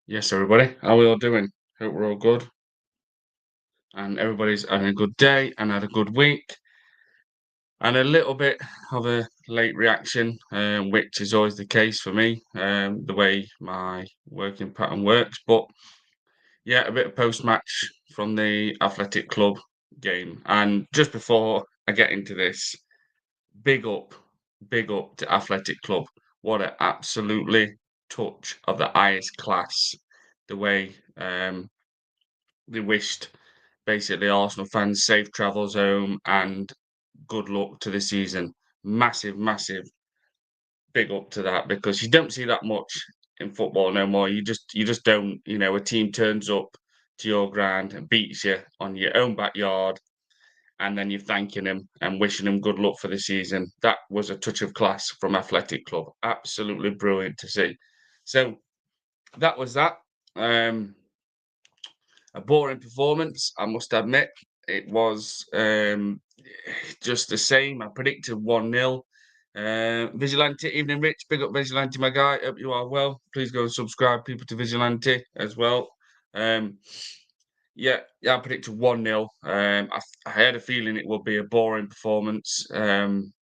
Yes, everybody. How are we all doing? Hope we're all good and everybody's having a good day and had a good week. And a little bit of a late reaction, which is always the case for me, the way my working pattern works. But yeah, a bit of post match from the Athletic Club game. And just before I get into this, big up, big up to Athletic Club. What an absolutely touch of the highest class. The way they wished basically Arsenal fans safe travels home and good luck to the season. Massive, massive big up to that because you don't see that much in football no more. You just don't, a team turns up to your ground and beats you on your own backyard and then you're thanking them and wishing them good luck for the season. That was a touch of class from Athletic Club. Absolutely brilliant to see. So that was that. Um a boring performance, I must admit. It was just the same. I predicted 1-0. Vigilante, evening, Rich. Big up Vigilante, my guy. Hope you are well. Please go and subscribe people to Vigilante as well. Um, yeah, I predicted 1-0. I had a feeling it would be a boring performance. And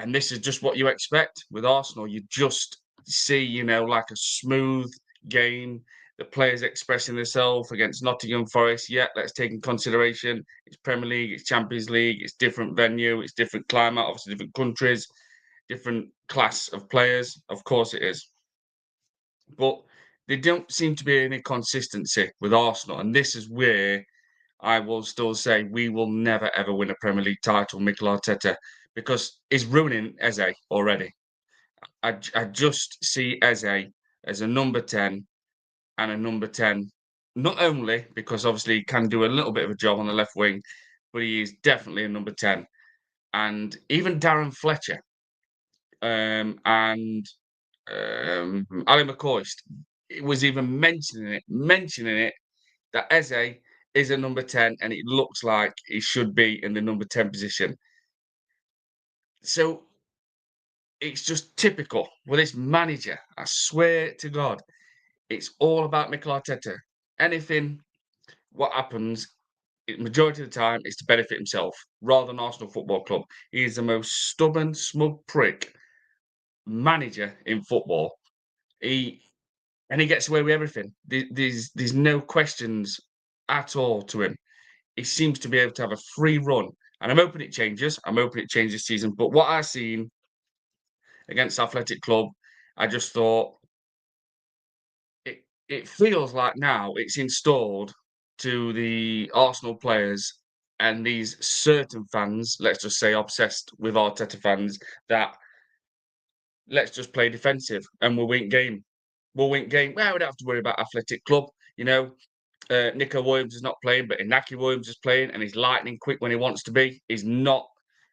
this is just what you expect with Arsenal. You just see, like a smooth game. The players expressing themselves against Nottingham Forest. Yeah, let's take in consideration it's Premier League, it's Champions League, it's different venue, it's different climate, obviously different countries, different class of players. Of course it is. But there don't seem to be any consistency with Arsenal. And this is where I will still say we will never ever win a Premier League title, Mikel Arteta, because he's ruining Eze already. I just see Eze as a number 10 and a number 10, not only because obviously he can do a little bit of a job on the left wing, but he is definitely a number 10. And even Darren Fletcher and Ali McCoist was even mentioning it that Eze is a number 10 and it looks like he should be in the number 10 position. So it's just typical with this manager. I swear to God, it's all about Mikel Arteta. Anything, what happens, majority of the time, is to benefit himself rather than Arsenal Football Club. He is the most stubborn, smug prick manager in football. He he gets away with everything. There's no questions at all to him. He seems to be able to have a free run, and I'm hoping it changes. I'm hoping it changes this season. But what I seen against Athletic Club, I just thought it feels like now it's installed to the Arsenal players and these certain fans, let's just say obsessed with Arteta fans, that let's just play defensive and we'll win game. We'll win game. Well, we don't have to worry about Athletic Club. You know, Nico Williams is not playing, but Inaki Williams is playing, and he's lightning quick when he wants to be. He's not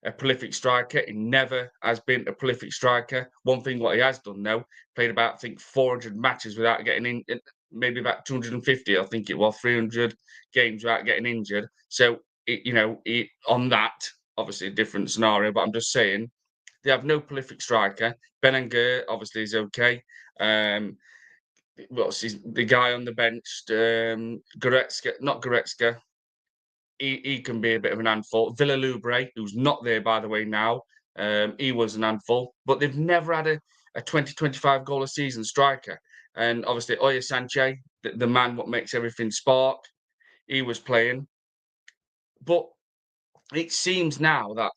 a prolific striker. He never has been a prolific striker. One thing what he has done though, played about I think 400 matches without getting in, maybe about 250, I think it was 300 games without getting injured. So on that, obviously a different scenario, but I'm just saying they have no prolific striker. Ben obviously is okay. Um, the guy on the bench? Goretzka, not Goretzka. He can be a bit of an handful. Villa, who's not there by the way now, he was an handful, but they've never had a 20-25 goal a season striker. And obviously Oya Sanche, the man what makes everything spark, he was playing. But it seems now that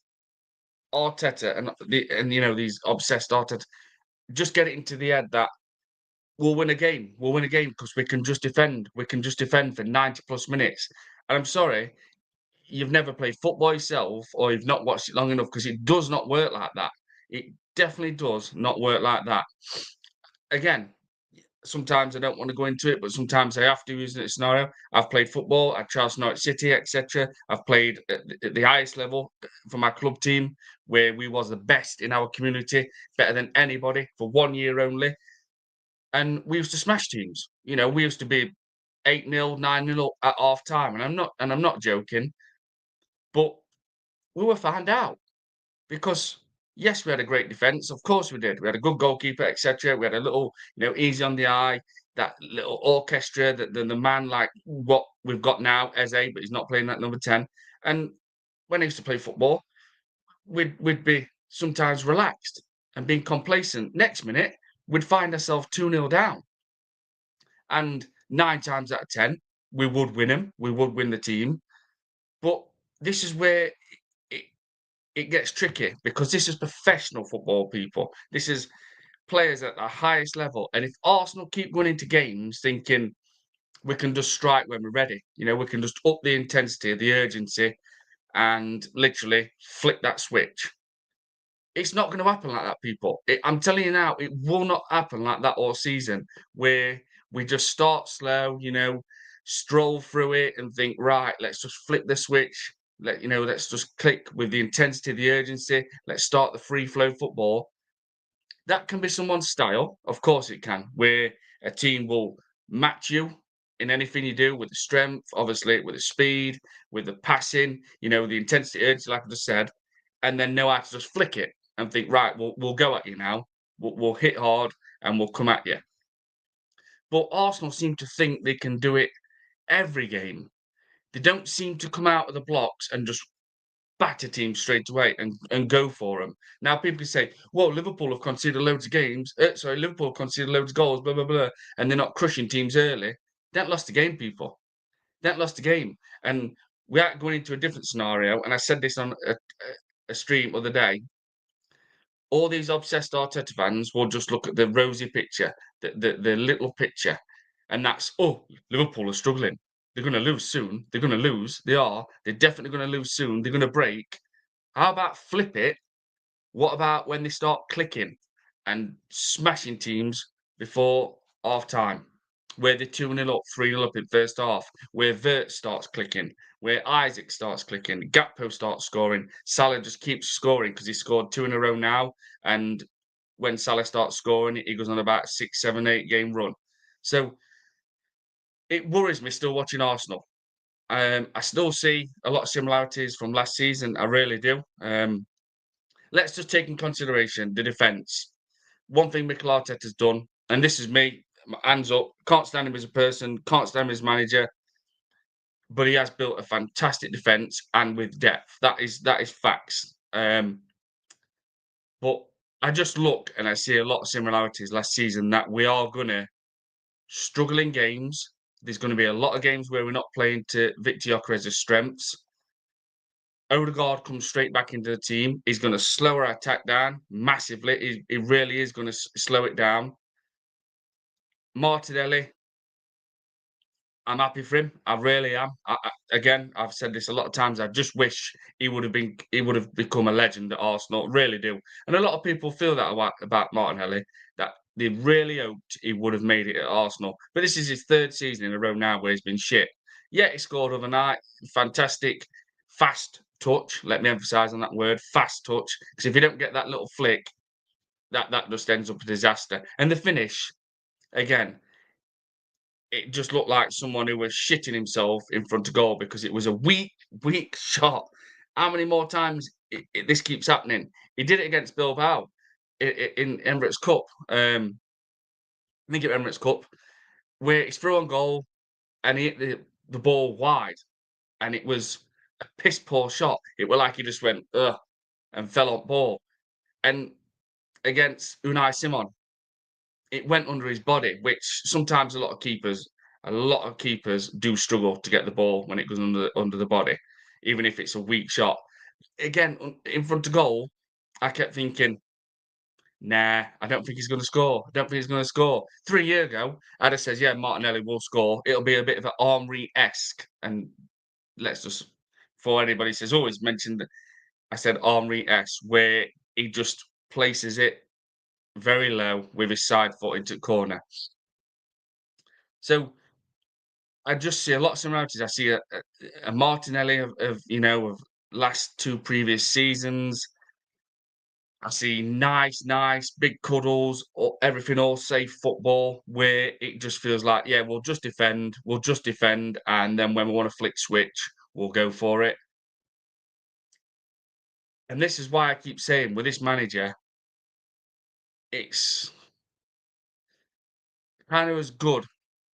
Arteta and these obsessed Arteta just get it into the head that we'll win a game. We'll win a game because we can just defend. We can just defend for 90 plus minutes. And I'm sorry, you've never played football yourself or you've not watched it long enough because it does not work like that. It definitely does not work like that. Again, sometimes I don't want to go into it, but sometimes I have to use it scenario. I've played football at Charles Norwich City, etc. I've played at the highest level for my club team, where we was the best in our community, better than anybody for 1 year only. And we used to smash teams. We used to be 8-0, 9-0 at half time. And I'm not joking, but we were found out because Yes, we had a great defence. Of course we did. We had a good goalkeeper, etc. We had a little, easy on the eye, that little orchestra, that the man like what we've got now, Eze, but he's not playing that number 10. And when I used to play football, we'd be sometimes relaxed and being complacent. Next minute, we'd find ourselves 2-0 down. And 9 times out of 10, we would win them. We would win the team. But this is where it, it gets tricky because this is professional football, people. This is players at the highest level. And if Arsenal keep going into games thinking we can just strike when we're ready, we can just up the intensity, the urgency, and literally flick that switch. It's not going to happen like that, people. I'm telling you now, it will not happen like that all season, where we just start slow, stroll through it and think, right, let's just flip the switch. Let's just click with the intensity, the urgency. Let's start the free flow football. That can be someone's style. Of course it can, where a team will match you in anything you do with the strength, obviously, with the speed, with the passing, the intensity, urgency, like I just said, and then know how to just flick it and think, right, we'll go at you now. We'll hit hard and we'll come at you. But Arsenal seem to think they can do it every game. They don't seem to come out of the blocks and just batter teams straight away and go for them. Now people can say, "Well, Liverpool have conceded loads of games. Liverpool have conceded loads of goals, blah blah blah, and they're not crushing teams early." They haven't lost the game, people. They haven't lost the game, and we are going into a different scenario. And I said this on a stream other day. All these obsessed Arteta fans will just look at the rosy picture, the little picture, and that's, oh, Liverpool are struggling. They're going to lose soon. They're going to lose. They are. They're definitely going to lose soon. They're going to break. How about flip it? What about when they start clicking and smashing teams before half time? Where they're 2-0 up, 3-0 up in first half, where Vert starts clicking, where Isaac starts clicking, Gakpo starts scoring, Salah just keeps scoring because he scored 2 in a row now. And when Salah starts scoring, he goes on about 6, 7, 8 game run. So it worries me still watching Arsenal. I still see a lot of similarities from last season. I really do. Let's just take in consideration the defence. One thing Mikel Arteta's done, and this is me, my hands up, can't stand him as a person, can't stand him as manager, but he has built a fantastic defence and with depth. That is facts. But I just look and I see a lot of similarities last season that we are gonna struggle in games. There's gonna be a lot of games where we're not playing to Victor Gyökeres's strengths. Odegaard comes straight back into the team. He's going to slow our attack down massively. He really is going to slow it down. Martinelli, I'm happy for him. I really am. Again, I've said this a lot of times. I just wish he would have been. He would have become a legend at Arsenal. Really do. And a lot of people feel that about Martinelli. That they really hoped he would have made it at Arsenal. But this is his third season in a row now where he's been shit. Yeah, he scored overnight. Fantastic, fast touch. Let me emphasise on that word, fast touch. Because if you don't get that little flick, that just ends up a disaster. And the finish, again, it just looked like someone who was shitting himself in front of goal because it was a weak shot. How many more times this keeps happening? He did it against Bilbao in Emirates Cup. I think it Emirates Cup, where he's through on goal and he hit the ball wide, and it was a piss poor shot. It was like he just went ugh and fell on ball. And against Unai Simon, it went under his body, which sometimes a lot of keepers do struggle to get the ball when it goes under the body, even if it's a weak shot. Again, in front of goal, I kept thinking, nah, I don't think he's going to score. I don't think he's going to score. 3 years ago, I'd have said, yeah, Martinelli will score. It'll be a bit of an Henry-esque. And let's just, before anybody says, oh, he's mentioned, I said Henry-esque, where he just places it very low with his side foot into corner. So I just see a lot of similarities. I see a Martinelli of last two previous seasons. I see nice, big cuddles, or everything all safe football where it just feels like, yeah, we'll just defend, and then when we want to flick switch, we'll go for it. And this is why I keep saying with this manager, it's kind of as good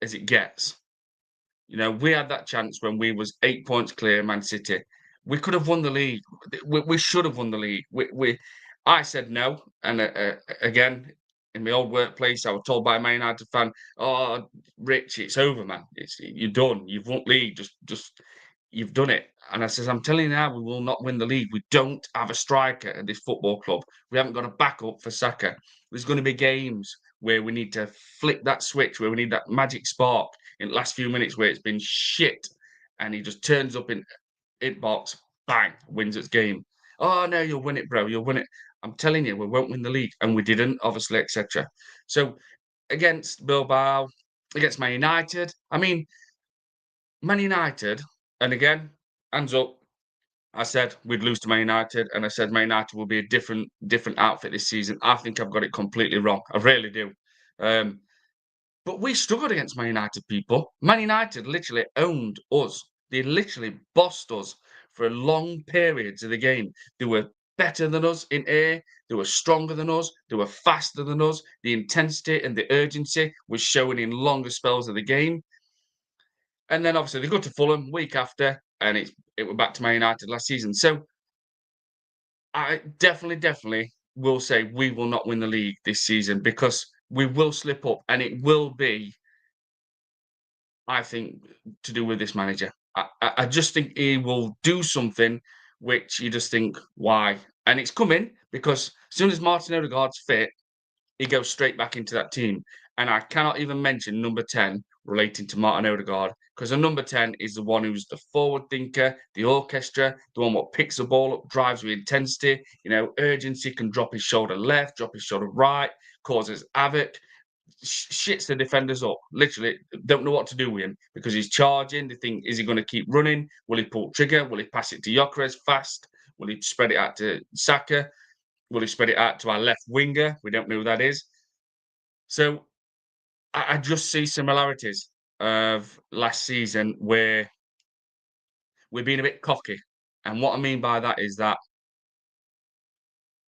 as it gets. You know, we had that chance when we was 8 points clear of Man City. We could have won the league. We should have won the league. I said no, and again in my old workplace, I was told by a Man United fan, "Oh, Rich, it's over, man. It's you're done. You've won league. Just you've done it." And I says, "I'm telling you now, we will not win the league. We don't have a striker at this football club. We haven't got a backup for Saka. There's going to be games where we need to flick that switch, where we need that magic spark." In the last few minutes where it's been shit, and he just turns up in it box, bang, wins its game. Oh no, you'll win it, bro. You'll win it. I'm telling you, we won't win the league, and we didn't, obviously, etc. So against Bilbao, against Man United, I mean, Man United, and again, hands up. I said we'd lose to Man United, and I said Man United will be a different outfit this season. I think I've got it completely wrong. I really do. Um, But we struggled against Man United, people. Man United literally owned us. They literally bossed us for long periods of the game. They were better than us in air. They were stronger than us. They were faster than us. The intensity and the urgency was showing in longer spells of the game. And then obviously they go to Fulham week after, and it went back to Man United last season. So I definitely will say we will not win the league this season because we will slip up, and it will be I think, to do with this manager. I just think he will do something which you just think, "Why?" And it's coming because as soon as Martin Odegaard's fit, he goes straight back into that team. And I cannot even mention number 10 relating to Martin Odegaard because the number 10 is the one who's the forward thinker, the orchestra, the one what picks the ball up, drives with intensity, urgency, can drop his shoulder left, drop his shoulder right, causes havoc shits the defenders up. Literally, don't know what to do with him because he's charging. They think, is he going to keep running? Will he pull trigger? Will he pass it to Gyökeres fast? Will he spread it out to Saka? Will he spread it out to our left winger? We don't know who that is. So I just see similarities of last season where we're being a bit cocky. And what I mean by that is that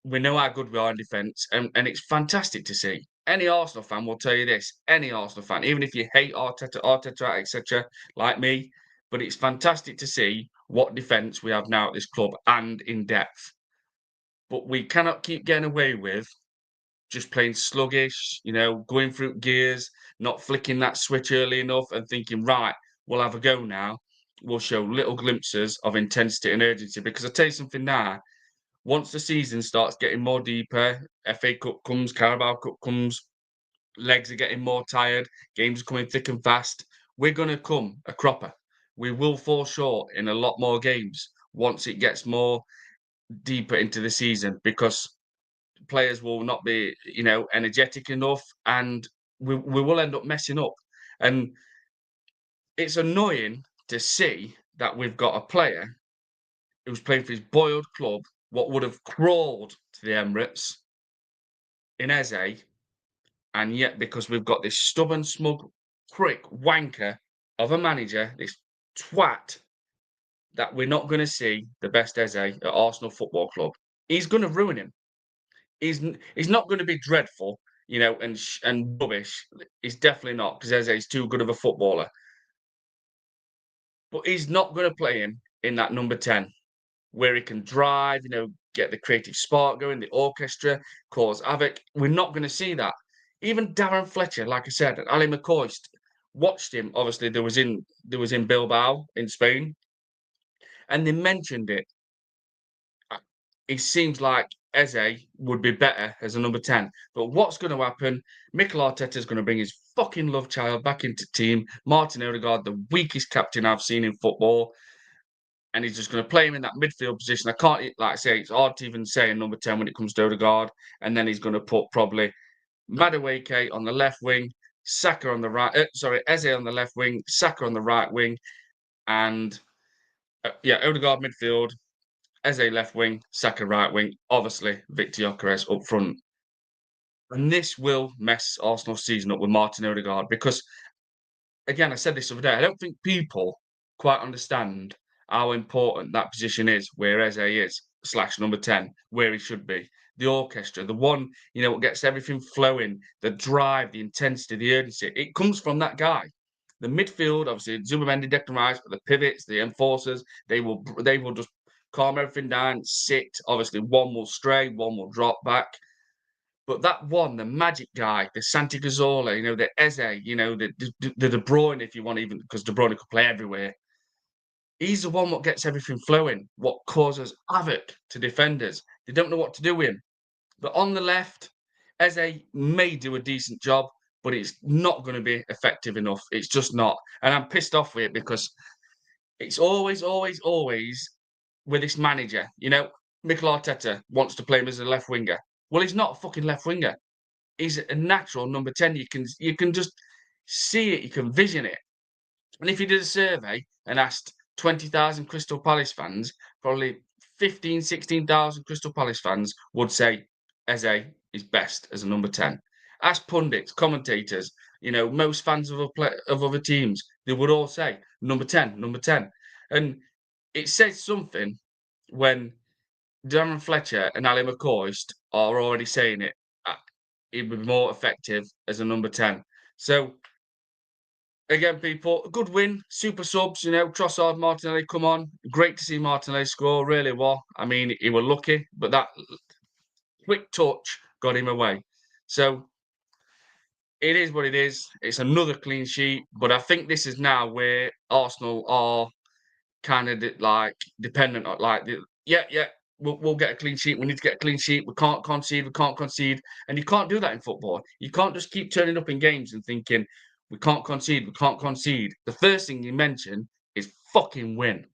we know how good we are in defence, and it's fantastic to see. Any Arsenal fan will tell you this. Any Arsenal fan, even if you hate Arteta, etc., like me, but it's fantastic to see what defence we have now at this club and in depth. But we cannot keep getting away with just playing sluggish, going through gears, not flicking that switch early enough, and thinking, right, we'll have a go now. We'll show little glimpses of intensity and urgency. Because I tell you something now, once the season starts getting more deeper, FA Cup comes, Carabao Cup comes, legs are getting more tired, games are coming thick and fast, we're going to come a cropper. We will fall short in a lot more games once it gets more deeper into the season because players will not be, energetic enough and we will end up messing up. And it's annoying to see that we've got a player who's playing for his boyhood club, what would have crawled to the Emirates in Eze, and yet because we've got this stubborn, smug prick wanker of a manager, this twat, that we're not going to see the best Eze at Arsenal Football Club. He's going to ruin him. He's not going to be dreadful, and rubbish. He's definitely not because Eze is too good of a footballer. But he's not going to play him in that number 10 where he can drive, get the creative spark going, the orchestra, cause havoc. We're not going to see that. Even Darren Fletcher, like I said, and Ali McCoy watched him. Obviously, there was in Bilbao in Spain, and they mentioned it. It seems like Eze would be better as a number 10. But what's going to happen? Mikel Arteta is going to bring his fucking love child back into team. Martin Odegaard, the weakest captain I've seen in football, and he's just going to play him in that midfield position. I can't, like I say, it's hard to even say a number 10 when it comes to Odegaard. And then he's going to put probably Madueke on the left wing, Saka on the right, Eze on the left wing, Saka on the right wing, and Odegaard midfield, Eze left wing, Saka right wing, obviously Victor Gyökeres up front. And this will mess Arsenal's season up with Martin Odegaard because, again, I said this the other day, I don't think people quite understand how important that position is where Eze is. slash number 10 where he should be. The orchestra, the one, what gets everything flowing, the drive, the intensity, the urgency. It comes from that guy. The midfield, obviously, Zubamendi, Declan Rice, but the pivots, the enforcers, they will just calm everything down, sit. Obviously, one will stray, one will drop back. But that one, the magic guy, the Santi Cazorla, the Eze, the De Bruyne, if you want, even because De Bruyne could play everywhere. He's the one what gets everything flowing, what causes havoc to defenders. They don't know what to do with him. But on the left, Eze may do a decent job, but it's not going to be effective enough. It's just not. And I'm pissed off with it because it's always, always, always with this manager. Mikel Arteta wants to play him as a left winger. Well, he's not a fucking left winger. He's a natural number 10. You can just see it, you can vision it. And if you did a survey and asked 20,000 Crystal Palace fans, probably 15, 16,000 Crystal Palace fans would say Eze is best as a number 10. Ask pundits, commentators, most fans of other teams, they would all say number 10, number 10. And it says something when Darren Fletcher and Ali McCoist are already saying it. He'd be more effective as a number 10. So again, people, a good win. Super subs, Trossard, Martinelli, come on. Great to see Martinelli score, really well. I mean, he was lucky, but that quick touch got him away. So it is what it is. It's another clean sheet, but I think this is now where Arsenal are kind of like dependent on yeah, we'll get a clean sheet. We need to get a clean sheet. We can't concede. We can't concede. And you can't do that in football. You can't just keep turning up in games and thinking we can't concede. We can't concede. The first thing you mention is fucking win.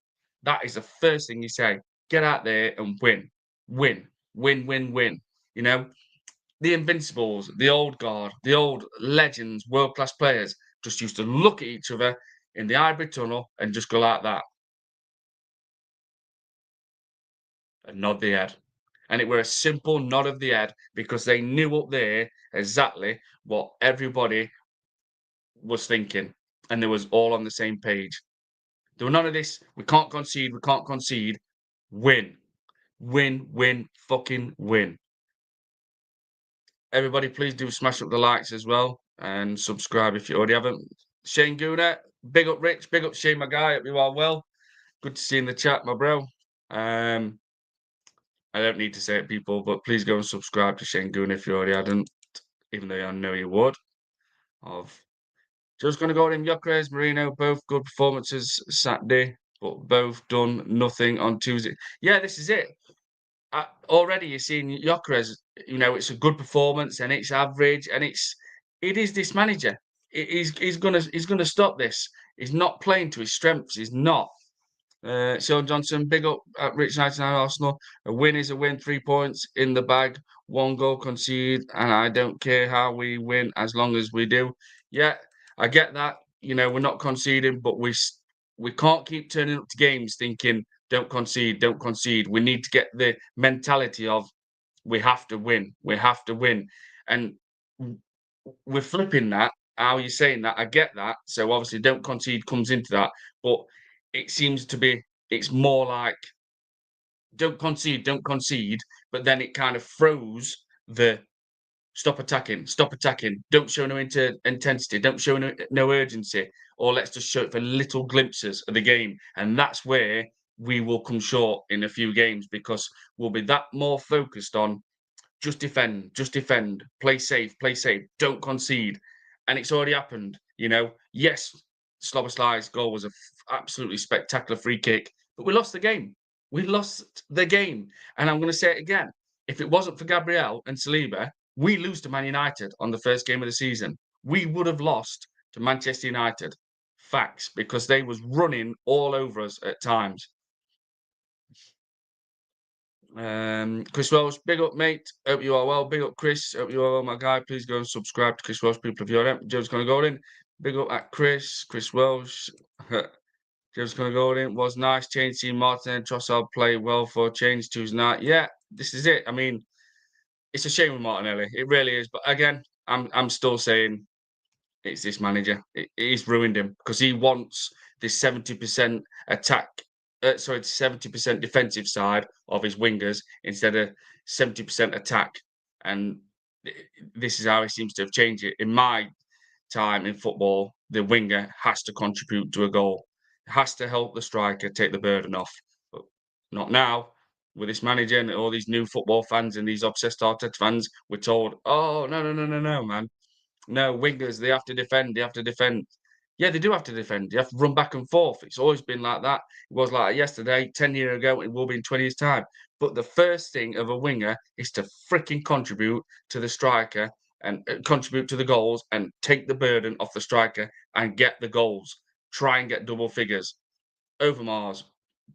That is the first thing you say. Get out there and win, win, win, win, win. You know the invincibles, the old guard, the old legends, world class players just used to look at each other in the Ivory Tunnel and just go like that. And nod the head. And it were a simple nod of the head because they knew up there exactly what everybody was thinking. And they was all on the same page. There were none of this, we can't concede, we can't concede. Win. Win, win, fucking win. Everybody, please do smash up the likes as well and subscribe if you already haven't. Shane Gooner, big up Rich, big up Shane, my guy. Hope you are well. Good to see you in the chat, my bro. I don't need to say it, people, but please go and subscribe to Shengun if you already hadn't, even though I know you would. Of just going to go in Gyökeres, Marino, both good performances Saturday, but both done nothing on Tuesday. Yeah, this is it. Already you're seeing Gyökeres, it's a good performance and it's average and it is this manager. He's gonna stop this. He's not playing to his strengths. He's not. Sean Johnson, big up at Rich 99 Arsenal. A win is a win, 3 points in the bag, one goal conceded, and I don't care how we win as long as we do. Yeah, I get that. We're not conceding, but we can't keep turning up to games thinking don't concede, don't concede. We need to get the mentality of we have to win, we have to win, and we're flipping that. How are you saying that? I get that. So obviously, don't concede comes into that, but it seems to be it's more like don't concede, don't concede, but then it kind of throws the stop attacking, don't show no intensity, don't show no urgency, or let's just show it for little glimpses of the game. And that's where we will come short in a few games because we'll be that more focused on just defend, play safe, don't concede. And it's already happened, Yes, Slobosly's goal was a absolutely spectacular free kick, but we lost the game. We lost the game. And I'm going to say it again. If it wasn't for Gabriel and Saliba, we lose to Man United on the first game of the season. We would have lost to Manchester United. Facts, because they was running all over us at times. Chris Welsh, big up, mate. Hope you are well. Big up, Chris. Hope you are well, my guy. Please go and subscribe to Chris Welsh, people, if you're not. Joe's gonna go in. Big up at Chris Welsh. Joe's gonna go in. Was nice. Change team. Martin and Trossard play well for a change Tuesday night. Yeah, this is it. I mean, it's a shame with Martinelli. It really is. But again, I'm still saying it's this manager. He's ruined him because he wants this 70% attack sorry, 70% defensive side of his wingers instead of 70% attack. And this is how he seems to have changed it. In my time in football, the winger has to contribute to a goal, has to help the striker take the burden off. But not now. With this manager and all these new football fans and these obsessed Arteta fans, we're told, oh, no, no, no, no, no, man. No, wingers, they have to defend, they have to defend. Yeah, they do have to defend. You have to run back and forth. It's always been like that. It was like that yesterday, 10 years ago, it will be in 20 years' time. But the first thing of a winger is to freaking contribute to the striker and contribute to the goals and take the burden off the striker and get the goals. Try and get double figures. Overmars,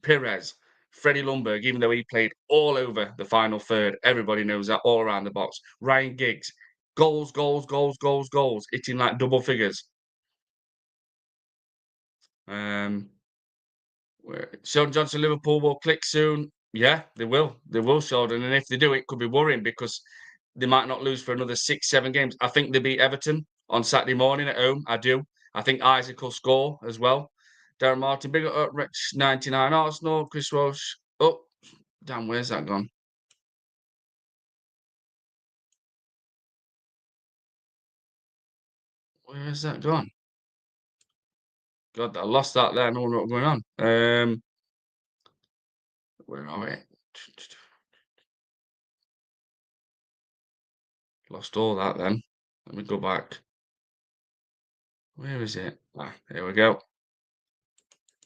Pires, Freddie Lundberg, even though he played all over the final third, everybody knows that all around the box. Ryan Giggs, goals, goals, goals, goals, goals, hitting like double figures. Um, Sheldon Johnson, Liverpool will click soon. Yeah, they will. They will, Sheldon. And if they do, it could be worrying because they might not lose for another 6, 7 games. I think they beat Everton on Saturday morning at home. I do. I think Isaac will score as well. Darren Martin, big up, Rich 99 Arsenal, Chris Welsh. Oh, damn, where's that gone? Where's that gone? God, I lost that there. No one know what's going on. Where are we? Lost all that then. Let me go back. Where is it? Ah, here we go.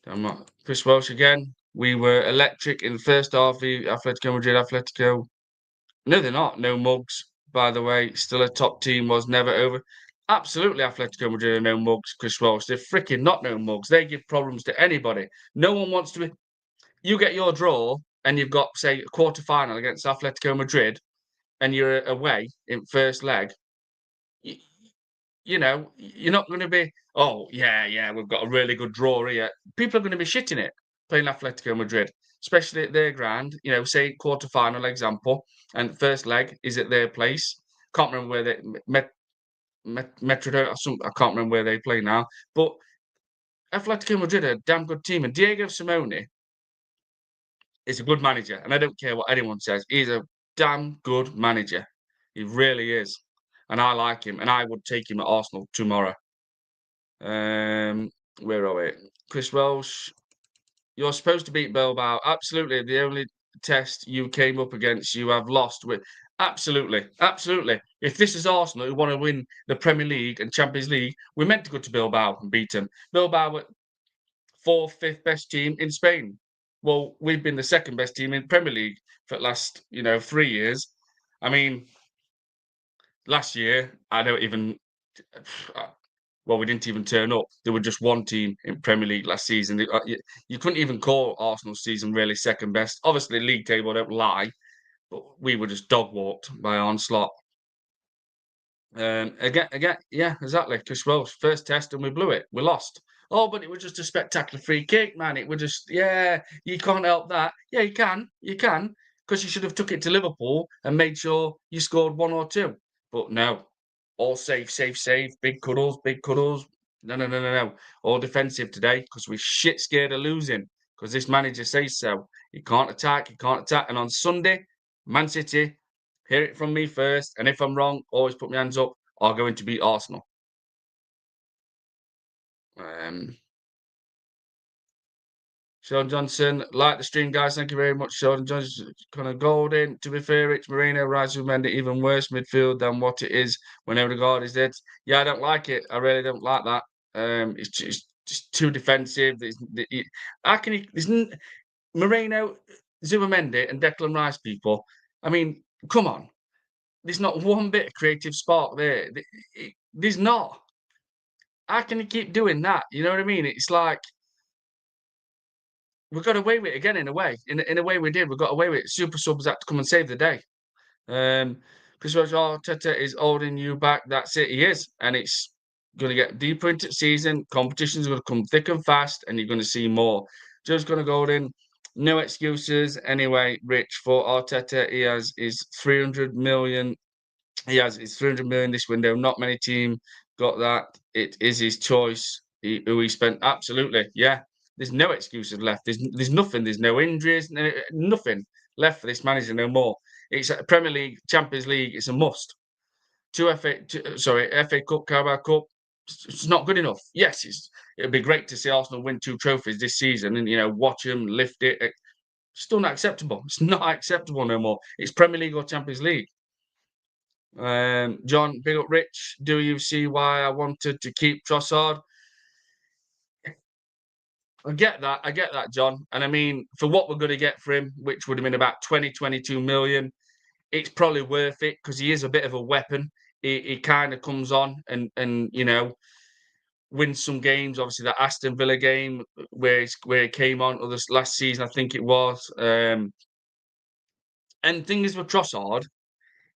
I'm not. Chris Welsh again. We were electric in the first half. The Atletico Madrid, Atletico. No, they're not. No mugs, by the way. Still a top team. Was never over. Absolutely, Atletico Madrid are no mugs. Chris Welsh. They're freaking not no mugs. They give problems to anybody. No one wants to be. You get your draw, and you've got say a quarter final against Atletico Madrid, and you're away in first leg. You know, you're not going to be, oh, yeah, yeah, we've got a really good draw here. People are going to be shitting it playing Atletico Madrid, especially at their ground. You know, say quarter final example, and first leg is at their place. Can't remember where they Metro. I can't remember where they play now, but Atletico Madrid are a damn good team, and Diego Simone is a good manager, and I don't care what anyone says. He's a damn good manager. He really is, and I like him, and I would take him at Arsenal tomorrow. Um, where are we? Chris Welsh, you're supposed to beat Bilbao. Absolutely. The only test you came up against, you have lost with. Absolutely. Absolutely. If this is Arsenal who want to win the Premier League and Champions League, we're meant to go to Bilbao and beat them. Bilbao were fourth, fifth best team in Spain. Well, we've been the second best team in Premier League for the last, 3 years. I mean, last year, I don't even. Well, we didn't even turn up. There were just one team in Premier League last season. You couldn't even call Arsenal's season really second best. Obviously, league table don't lie, but we were just dog walked by Onslaught. Again, yeah, exactly. Chris Welsh, first test and we blew it. We lost. Oh, but it was just a spectacular free kick, man. It was just, yeah, you can't help that. Yeah, you can, because you should have took it to Liverpool and made sure you scored one or two. But no, all safe, safe, safe. Big cuddles, big cuddles. No, no, no, no, no. All defensive today because we're shit scared of losing because this manager says so. He can't attack, he can't attack. And on Sunday, Man City, hear it from me first. And if I'm wrong, always put my hands up. Are going to beat Arsenal. Um, Sean Johnson, like the stream, guys. Thank you very much, Sean Johnson. Kind of golden. To be fair, Rich Marino, Rice made it even worse midfield than what it is when Odegaard is dead. Yeah, I don't like it. I really don't like that. It's just too defensive. How can he? Moreno, Zubamendi, and Declan Rice people. I mean, come on. There's not one bit of creative spark there. There's not. How can he keep doing that? You know what I mean? It's like we got away with it again in a way. In a way, we did. We got away with it. Super subs had to come and save the day. Because Arteta is holding you back. That's it. He is, and it's going to get deeper into the season. Competition's going to come thick and fast, and you're going to see more. Just going to go in. No excuses. Anyway, Rich for Arteta, he has his 300 million. He has his 300 million this window. Not many team got that. It is his choice. Who he spent absolutely, yeah. There's no excuses left. There's nothing. There's no injuries, nothing left for this manager no more. It's a Premier League, Champions League. It's a must. FA Cup, Carabao Cup. It's not good enough. Yes, it'd be great to see Arsenal win 2 trophies this season and watch them lift it. It's still not acceptable. It's not acceptable no more. It's Premier League or Champions League. John, big up Rich. Do you see why I wanted to keep Trossard? I get that, John. And I mean, for what we're going to get for him, which would have been about 22 million, it's probably worth it because he is a bit of a weapon. He kind of comes on and wins some games. Obviously, that Aston Villa game where he came on last season, I think it was. And thing is with Trossard,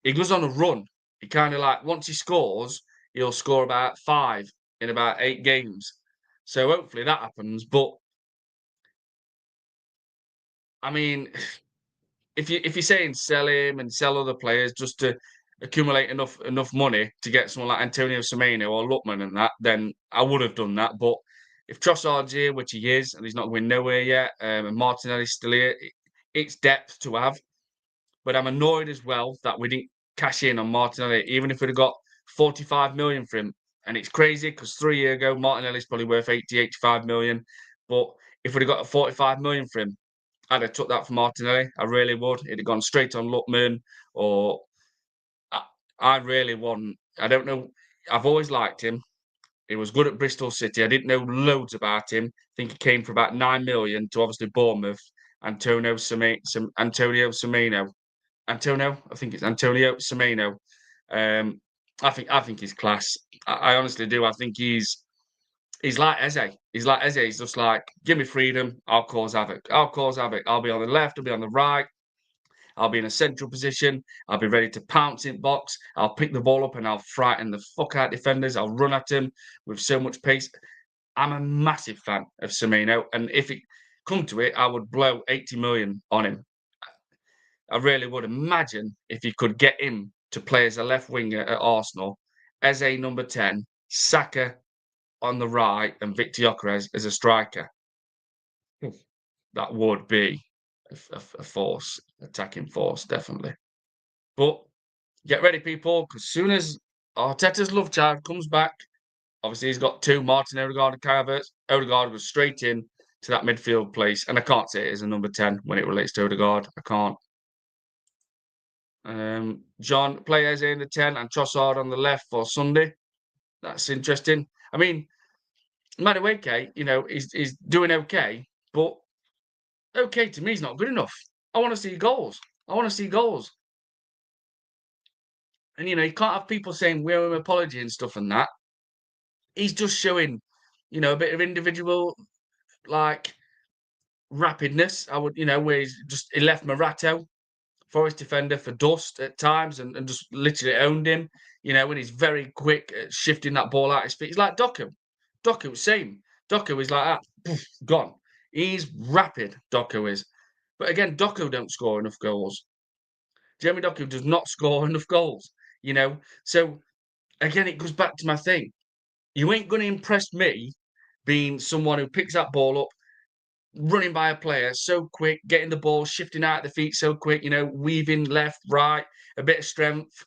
he goes on a run. He kind of like once he scores, he'll score about 5 in about 8 games. So hopefully that happens. But I mean, if you're saying sell him and sell other players just to accumulate enough money to get someone like Antonio Semenyo or Lookman and that, then I would have done that. But if Trossard's here, which he is, and he's not going nowhere yet, and Martinelli's still here, it's depth to have. But I'm annoyed as well that we didn't cash in on Martinelli, even if we'd have got 45 million for him. And it's crazy because 3 years ago, Martinelli's probably worth 85 million. But if we'd have got a 45 million for him, I'd have took that for Martinelli. I really would. It'd have gone straight on Lookman or I, I really want. I don't know. I've always liked him. He was good at Bristol City. I didn't know loads about him. I think he came for about 9 million to obviously Bournemouth. Antonio Semenyo. Antonio, I think it's Antonio Semenyo. Um, I think he's class. I honestly do. I think he's like Eze. He's like Eze. He's just like, give me freedom. I'll cause havoc. I'll cause havoc. I'll be on the left. I'll be on the right. I'll be in a central position. I'll be ready to pounce in box. I'll pick the ball up and I'll frighten the fuck out defenders. I'll run at him with so much pace. I'm a massive fan of Semenyo, and if it come to it, I would blow 80 million on him. I really would. Imagine if you could get him to play as a left winger at Arsenal, as a number 10, Saka on the right, and Victor Gyökeres as a striker. That would be a force, attacking force, definitely. But get ready, people, because soon as Arteta's love child comes back, obviously he's got 2, Martin Odegaard and Kai Havertz. Odegaard goes straight in to that midfield place, and I can't say it as a number 10 when it relates to Odegaard. I can't. John, play Eze in the 10 and Trossard on the left for Sunday. That's interesting. I mean, Madueke, he's doing okay, but okay to me is not good enough. I want to see goals. I want to see goals. And you can't have people saying we're an apology and stuff and that. He's just showing, a bit of individual like rapidness. I would, where he left Morata, Forest defender, for dust at times and just literally owned him. When he's very quick at shifting that ball out his feet. He's like Doku. Doku, same. Doku is like that. Poof, gone. He's rapid, Doku is. But again, Doku don't score enough goals. Jeremy Doku does not score enough goals, So again, it goes back to my thing. You ain't going to impress me being someone who picks that ball up, running by a player so quick, getting the ball, shifting out the feet so quick, weaving left, right, a bit of strength.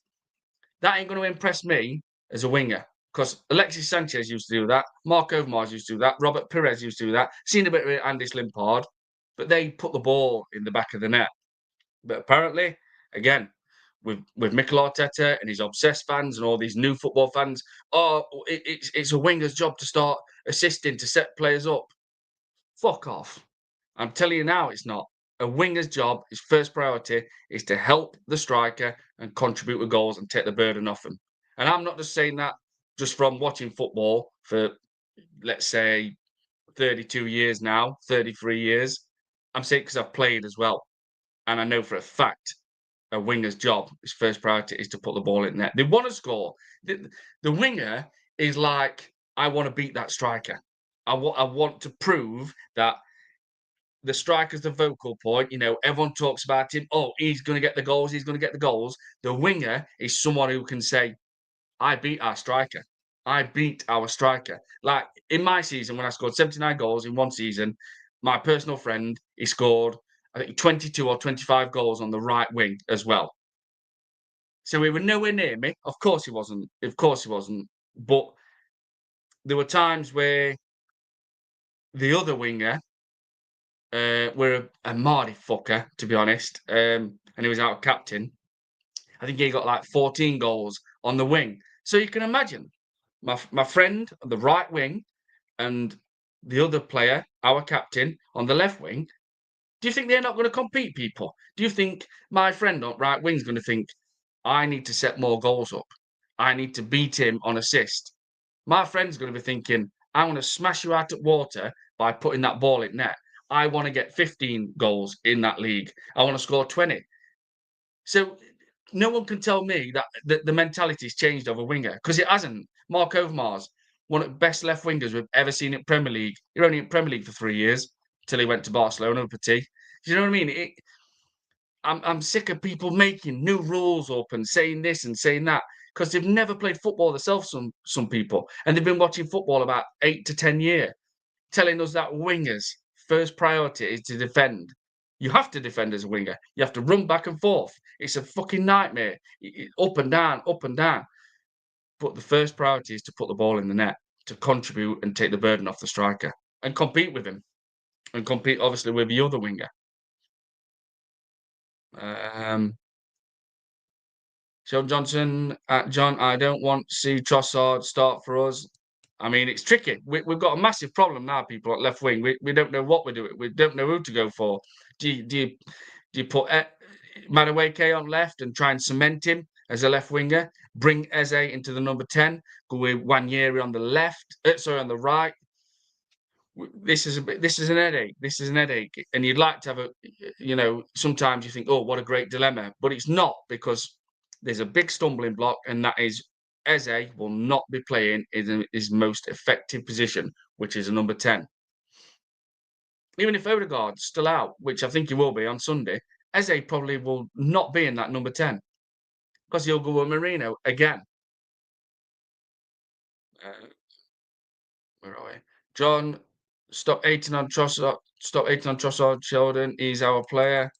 That ain't going to impress me as a winger. Because Alexis Sanchez used to do that. Mark Overmars used to do that. Robert Perez used to do that. Seen a bit of Andy Limpard. But they put the ball in the back of the net. But apparently, again, with Mikel Arteta and his obsessed fans and all these new football fans, it's a winger's job to start assisting to set players up. Fuck off. I'm telling you now, it's not. A winger's job, his first priority, is to help the striker and contribute with goals and take the burden off him. And I'm not just saying that just from watching football for, let's say, 32 years now, 33 years. I'm saying because I've played as well. And I know for a fact a winger's job, his first priority is to put the ball in there. They want to score. The winger is like, I want to beat that striker. I want to prove that the striker's the vocal point. Everyone talks about him. Oh, he's going to get the goals. He's going to get the goals. The winger is someone who can say, I beat our striker. I beat our striker. Like, in my season, when I scored 79 goals in one season, my personal friend, he scored, I think, 22 or 25 goals on the right wing as well. So he were nowhere near me. Of course he wasn't. Of course he wasn't. But there were times where the other winger were a Mardy fucker, to be honest, and he was our captain. I think he got like 14 goals on the wing. So you can imagine my friend on the right wing and the other player, our captain, on the left wing. Do you think they're not going to compete, people? Do you think my friend on right wing's going to think, I need to set more goals up? I need to beat him on assist. My friend's going to be thinking, I'm going to smash you out of water by putting that ball in net. I want to get 15 goals in that league. I want to score 20. So no one can tell me that the mentality's changed over winger because it hasn't. Mark Overmars, one of the best left wingers we've ever seen in Premier League. You're only in Premier League for 3 years till he went to Barcelona with Petit. Do you know what I mean? I'm sick of people making new rules up and saying this and saying that because they've never played football themselves. Some people, and they've been watching football about 8 to 10 years, telling us that wingers' first priority is to defend. You have to defend as a winger. You have to run back and forth. It's a fucking nightmare. Up and down, up and down. But the first priority is to put the ball in the net, to contribute and take the burden off the striker and compete with him and compete obviously with the other winger. Um, Sean Johnson, John, I don't want to see Trossard start for us. I mean, it's tricky. We've got a massive problem now, people at left wing. We don't know what we're doing. We don't know who to go for. Do you put Madueke on left and try and cement him as a left winger? Bring Eze into the number 10. Go with Wanyeri on the left. Sorry, on the right. This is an headache. This is an headache. And you'd like to have sometimes you think, oh, what a great dilemma. But it's not because there's a big stumbling block, and that is Eze will not be playing in his most effective position, which is a number 10. Even if Odegaard's still out, which I think he will be on Sunday, Eze probably will not be in that number 10 because he'll go with Marino again. Uh, where are we? John, stop hating on Trossard. Stop hating on Trossard, Sheldon. He's our player.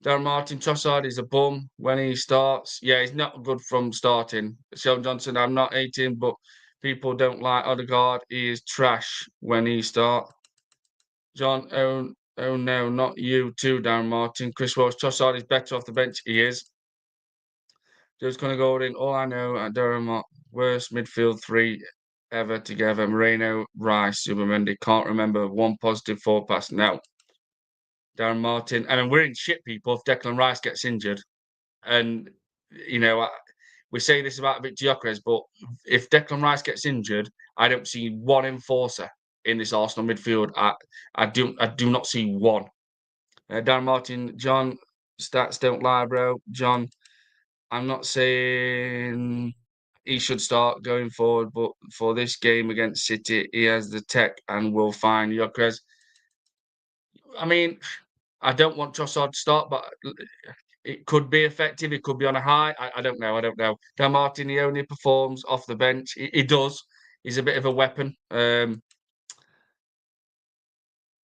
Darren Martin, Trossard is a bum when he starts. Yeah, he's not good from starting. Sheldon Johnson, I'm not hating, but people don't like Odegaard. He is trash when he starts. John, oh no, not you too, Darren Martin. Chris Welsh, Trossard is better off the bench. He is. Just going to go in. All I know, Durham, worst midfield three ever together. Moreno, Rice, Zubimendi. Can't remember one positive forward pass. No. Darren Martin. And we're in shit, people, if Declan Rice gets injured. And, we say this about Victor Gyökeres, but if Declan Rice gets injured, I don't see one enforcer in this Arsenal midfield. I do not see one. Darren Martin, John, stats don't lie, bro. John, I'm not saying he should start going forward, but for this game against City, he has the tech and will find Gyökeres. I mean, I don't want Trossard to start, but it could be effective. It could be on a high. I don't know. I don't know. Dan Martin, he only performs off the bench. He does. He's a bit of a weapon.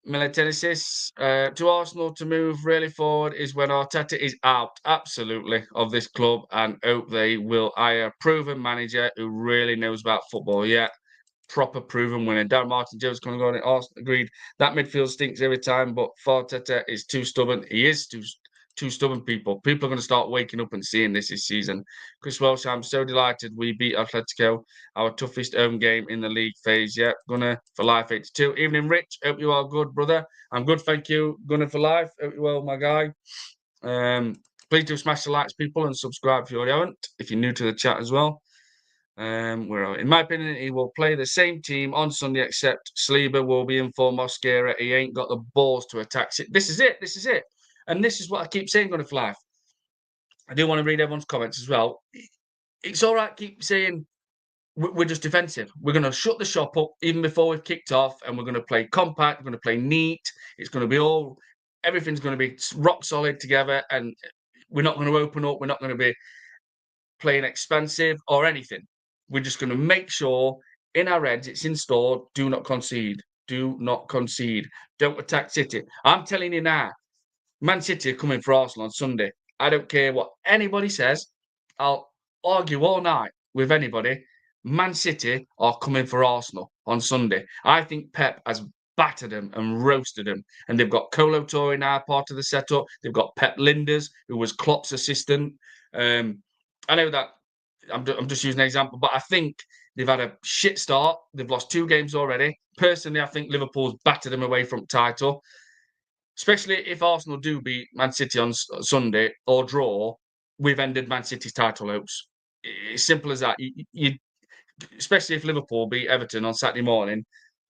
Militaris, to Arsenal to move really forward is when Arteta is out, absolutely, of this club, and hope they will hire a proven manager who really knows about football. Yeah, proper proven winner. Darren Martin Jones going to go on it. Arsenal agreed. That midfield stinks every time, but Arteta is too stubborn. He is too stubborn, people. People are going to start waking up and seeing this season. Chris Welsh, I'm so delighted we beat Atletico, our toughest home game in the league phase. Yeah, Gunner for life 82. Evening, Rich. Hope you are good, brother. I'm good, thank you. Gunner for life. Hope you well, my guy. Please do smash the likes, people, and subscribe if you already haven't. If you're new to the chat as well. In my opinion, he will play the same team on Sunday, except Saliba will be in for Mosquera. He ain't got the balls to attack. This is it. This is it. And this is what I keep saying, Gunner for life. I do want to read everyone's comments as well. It's all right, keep saying we're just defensive. We're going to shut the shop up even before we've kicked off, and we're going to play compact. We're going to play neat. It's going to be everything's going to be rock solid together, and we're not going to open up. We're not going to be playing expensive or anything. We're just going to make sure in our heads it's installed. Do not concede. Do not concede. Don't attack City. I'm telling you now, Man City are coming for Arsenal on Sunday. I don't care what anybody says. I'll argue all night with anybody. Man City are coming for Arsenal on Sunday. I think Pep has battered them and roasted them. And they've got Colo Toure now part of the setup. They've got Pep Linders, who was Klopp's assistant. I know that I'm just using an example, but I think they've had a shit start. They've lost 2 games already. Personally, I think Liverpool's battered them away from title, especially if Arsenal do beat Man City on Sunday or draw. We've ended Man City's title hopes. It's simple as that. Especially if Liverpool beat Everton on Saturday morning.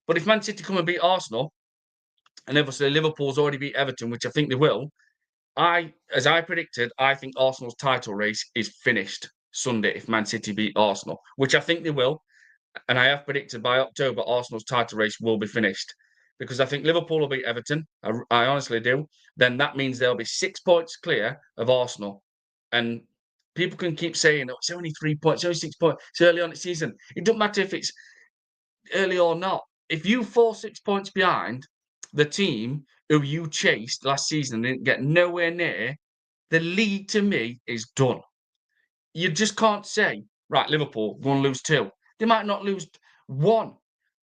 But if Man City come and beat Arsenal, and obviously Liverpool's already beat Everton, which I think they will, as I predicted, I think Arsenal's title race is finished Sunday if Man City beat Arsenal, which I think they will. And I have predicted by October Arsenal's title race will be finished because I think Liverpool will beat Everton. I honestly do. Then that means they'll be 6 points clear of Arsenal. And people can keep saying, oh, it's only 3 points, it's only 6 points. It's early on in the season. It doesn't matter if it's early or not. If you fall 6 points behind the team who you chased last season and didn't get nowhere near, the league to me is done. You just can't say, right, Liverpool going to lose 2. They might not lose 1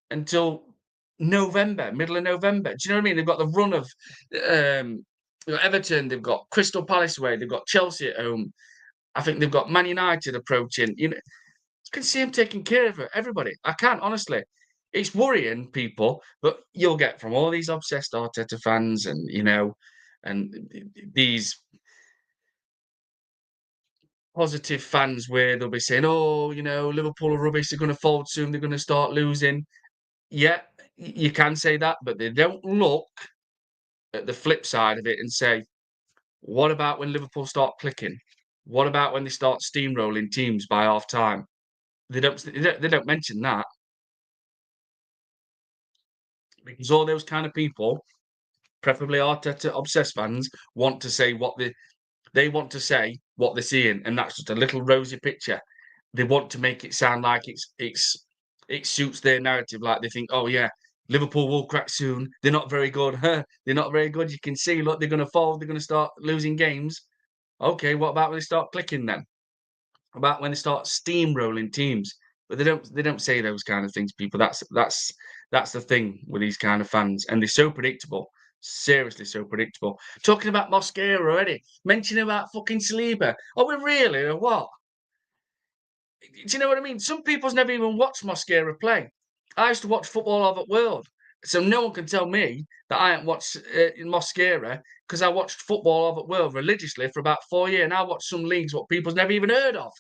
until November, middle of November. Do you know what I mean? They've got the run of Everton, they've got Crystal Palace away, they've got Chelsea at home. I think they've got Man United approaching. You can see him taking care of everybody. I can't, honestly. It's worrying people, but you'll get from all these obsessed Arteta fans and these positive fans where they'll be saying, oh, Liverpool are rubbish, they're going to fold soon, they're going to start losing. Yeah, you can say that, but they don't look at the flip side of it and say, what about when Liverpool start clicking? What about when they start steamrolling teams by half time? They don't mention that because all those kind of people, preferably Arteta obsessed fans, want to say they want to say what they're seeing, and that's just a little rosy picture. They want to make it sound like it suits their narrative. Like they think, oh yeah, Liverpool will crack soon. They're not very good. They're not very good. You can see, look, they're going to fall. They're going to start losing games. Okay, what about when they start clicking then? About when they start steamrolling teams? But they don't say those kind of things, people. That's the thing with these kind of fans, and they're so predictable. Seriously, so predictable. Talking about Mosquera already, mentioning about fucking Saliba. Are we really or what? Do you know what I mean? Some people's never even watched Mosquera play. I used to watch Football All Over the World, so no one can tell me that I haven't watched Mosquera because I watched Football All Over the World religiously for about 4 years, and I watched some leagues what people's never even heard of.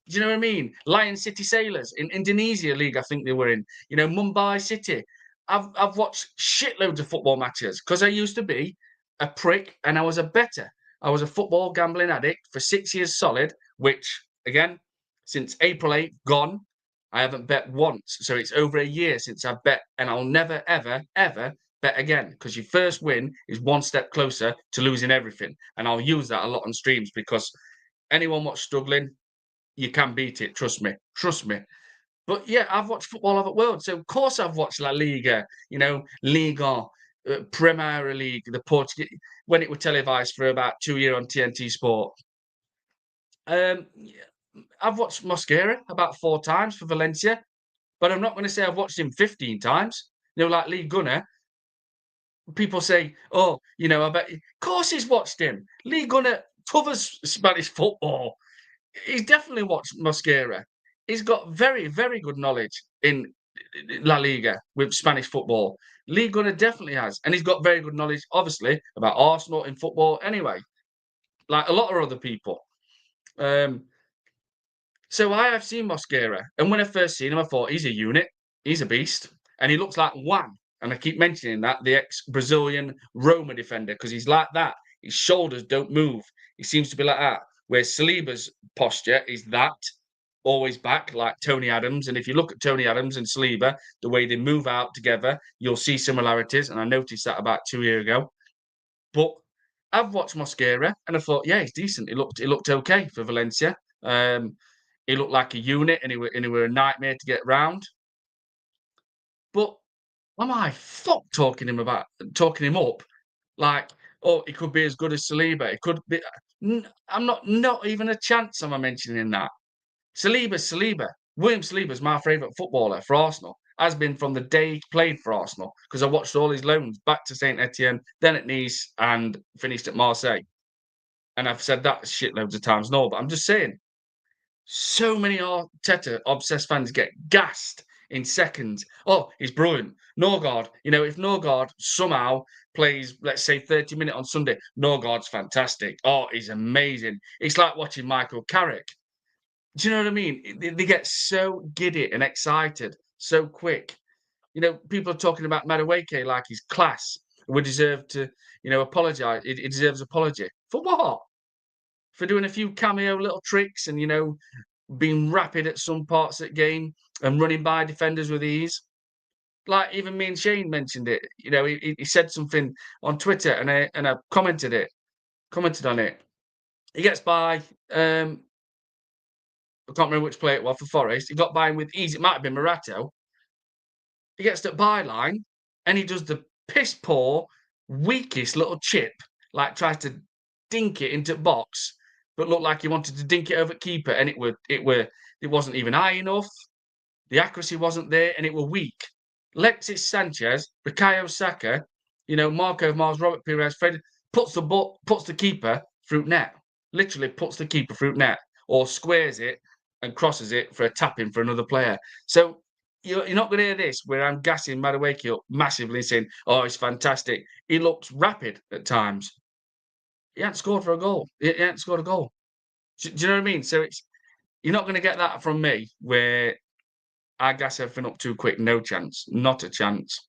Do you know what I mean? Lion City Sailors in Indonesia league, I think they were in. Mumbai City. I've watched shitloads of football matches because I used to be a prick and I was a bettor. I was a football gambling addict for 6 years solid, which again, since April 8th, gone. I haven't bet once. So it's over a year since I've bet, and I'll never, ever, ever bet again because your first win is one step closer to losing everything. And I'll use that a lot on streams because anyone what's struggling, you can beat it. Trust me. Trust me. But yeah, I've watched football over the world. So of course I've watched La Liga, Liga, Premier League, the Portuguese, when it was televised for about 2 years on TNT Sport. Yeah, I've watched Mosquera about 4 times for Valencia, but I'm not going to say I've watched him 15 times. Like Lee Gunner, people say, oh, I bet. Of course he's watched him. Lee Gunner covers Spanish football. He's definitely watched Mosquera. He's got very, very good knowledge in La Liga with Spanish football. Lee Gunner definitely has. And he's got very good knowledge, obviously, about Arsenal in football anyway, like a lot of other people. So I have seen Mosquera. And when I first seen him, I thought, he's a unit. He's a beast. And he looks like Juan. And I keep mentioning that, the ex-Brazilian Roma defender, because he's like that. His shoulders don't move. He seems to be like that. Where Saliba's posture is that, always back, like Tony Adams. And if you look at Tony Adams and Saliba, the way they move out together, you'll see similarities. And I noticed that about 2 years ago. But I've watched Mosquera and I thought, yeah, he's decent. It looked okay for Valencia. He looked like a unit, and he were a nightmare to get round. But am I fuck talking him up like, "Oh, he could be as good as Saliba. He could be." I'm not even a chance am I mentioning that. Saliba's Saliba. William Saliba's my favourite footballer for Arsenal. Has been from the day he played for Arsenal because I watched all his loans back to Saint Etienne, then at Nice, and finished at Marseille. And I've said that shitloads of times. No, but I'm just saying, so many Arteta obsessed fans get gassed in seconds. Oh, he's brilliant. Norgard, if Norgard somehow plays, let's say, 30 minutes on Sunday, Norgard's fantastic. Oh, he's amazing. It's like watching Michael Carrick. Do you know what I mean? They get so giddy and excited so quick. People are talking about Madueke like he's class. We deserve to, apologise. He deserves apology. For what? For doing a few cameo little tricks and, being rapid at some parts of the game and running by defenders with ease. Like even me and Shane mentioned it. He said something on Twitter and I commented on it. He gets by. I can't remember which player it was for Forest. He got by him with ease. It might have been Morato. He gets to the byline and he does the piss poor, weakest little chip, like tries to dink it into the box, but looked like he wanted to dink it over keeper, and it wasn't even high enough. The accuracy wasn't there, and it were weak. Alexis Sanchez, Bukayo Saka, Marco Mars, Robert Pires, Fred puts the keeper through net. Literally puts the keeper through net, or squares it and crosses it for a tap in for another player. So you're not going to hear this where I'm gassing Madueke up massively, saying, "Oh, it's fantastic." He looks rapid at times. He hadn't scored for a goal. He hadn't scored a goal. Do you know what I mean? So you're not going to get that from me where I gas everything up too quick. No chance. Not a chance.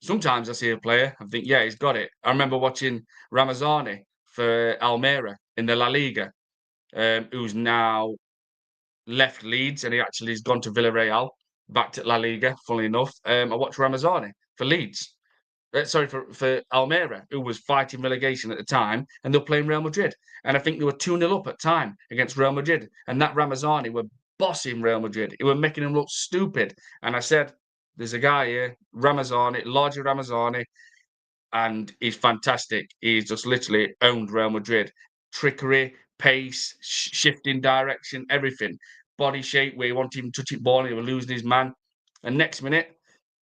Sometimes I see a player and think, yeah, he's got it. I remember watching Ramazani for Almeria in the La Liga, who's now left Leeds and he actually has gone to Villarreal, back to La Liga, funnily enough. I watched Ramazani for Leeds. Sorry, for Almeria, who was fighting relegation at the time, and they were playing Real Madrid. And I think they were 2-0 up at time against Real Madrid. And that Ramazani were bossing Real Madrid. He were making them look stupid. And I said, there's a guy here, Ramazani, larger Ramazani, and he's fantastic. He's just literally owned Real Madrid. Trickery, pace, shifting direction, everything. Body shape where you want him to touch it ball and he was losing his man. And next minute,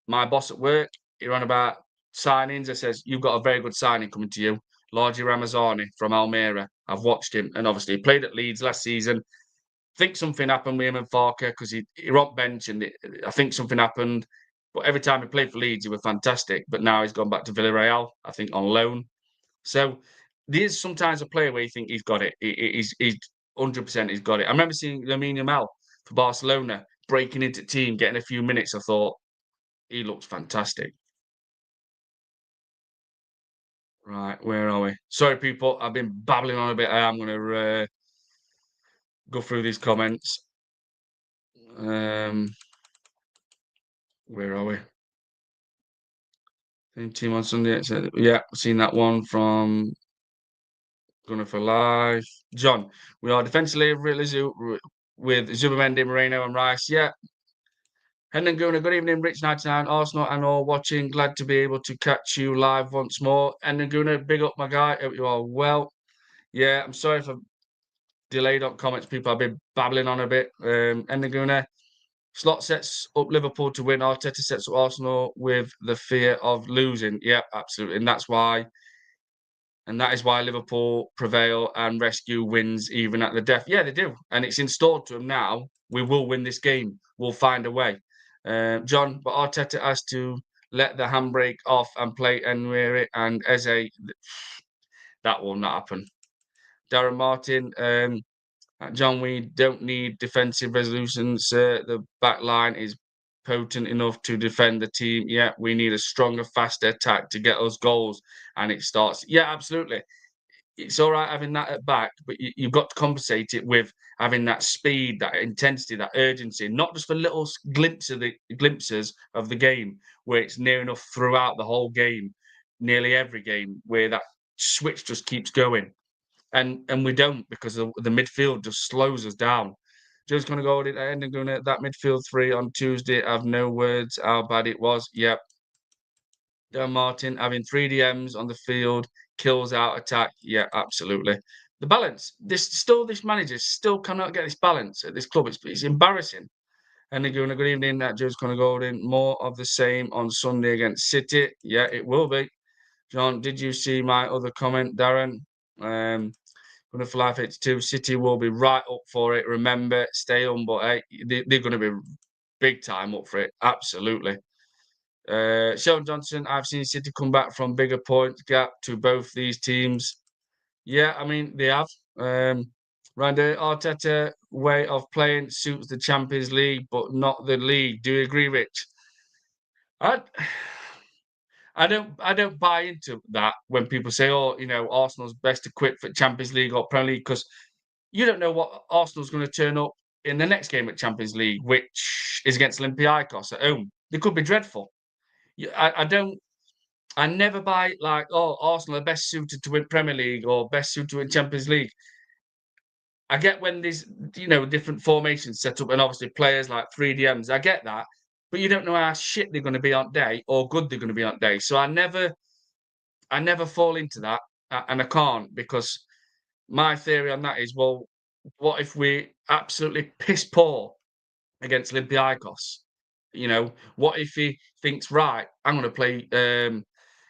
my boss at work, he ran about signings. I says, "You've got a very good signing coming to you. Largi Ramazani from Almeria. I've watched him. And obviously he played at Leeds last season. Think something happened with him and Farker because he on bench and I think something happened. But every time he played for Leeds, he was fantastic. But now he's gone back to Villarreal, I think, on loan. So there's sometimes a player where you think he's got it. He's 100% he's got it. I remember seeing Lamine Yamal for Barcelona breaking into the team, getting a few minutes. I thought he looks fantastic. Right, where are we? Sorry, people, I've been babbling on a bit. I am going to go through these comments. Where are we? Same team on Sunday. Yeah, seen that one from Gunner for Life. John, we are defensively with Zubamendi, Moreno, and Rice. Yeah. Henry Gunner, good evening, Rich 99, Arsenal and all watching. Glad to be able to catch you live once more. Henry Gunner, big up, my guy. Hope you are well. Yeah, I'm sorry for delayed on comments, people. I've been babbling on a bit. Henry Gunner, Slot sets up Liverpool to win. Arteta sets up Arsenal with the fear of losing. Yeah, absolutely. And that is why Liverpool prevail and rescue wins even at the death. Yeah, they do. And it's installed to them now. We will win this game. We'll find a way. John, but Arteta has to let the handbrake off and play Enrique and Eze. That will not happen. Darren Martin, John, we don't need defensive resolutions. The back line is potent enough to defend the team. Yeah, we need a stronger, faster attack to get us goals. And it starts. Yeah, absolutely. It's all right having that at back, but you've got to compensate it with having that speed, that intensity, that urgency, not just for little glimpses of the game where it's near enough throughout the whole game, nearly every game, where that switch just keeps going. and we don't because the midfield just slows us down. Just gonna go at ending doing it that midfield three on Tuesday. I have no words how bad it was. Yep. Dan Martin having three DMs on the field, kills out attack. Yeah, absolutely. The balance. This manager still cannot get this balance at this club. It's embarrassing. And they're going a good evening. That Joe's going to go in more of the same on Sunday against City. Yeah, it will be. John, did you see my other comment, Darren? Going to fly for it too. City will be right up for it. Remember, stay humble. Hey, they're going to be big time up for it. Absolutely. Sheldon Johnson, I've seen City come back from bigger points gap to both these teams. Yeah, I mean, they have. Randy Arteta way of playing suits the Champions League, but not the league. Do you agree, Rich? I, I don't buy into that when people say, "Oh, Arsenal's best equipped for Champions League or Premier League," because you don't know what Arsenal's going to turn up in the next game at Champions League, which is against Olympiacos at home. They could be dreadful. I don't. I never buy like, oh, Arsenal are best suited to win Premier League or best suited to win Champions League. I get when there's different formations set up and obviously players like 3DMs. I get that, but you don't know how shit they're going to be on day or good they're going to be on day. So I never fall into that, and I can't because my theory on that is, well, what if we absolutely piss poor against Olympiacos? What if he thinks, right, I'm going to play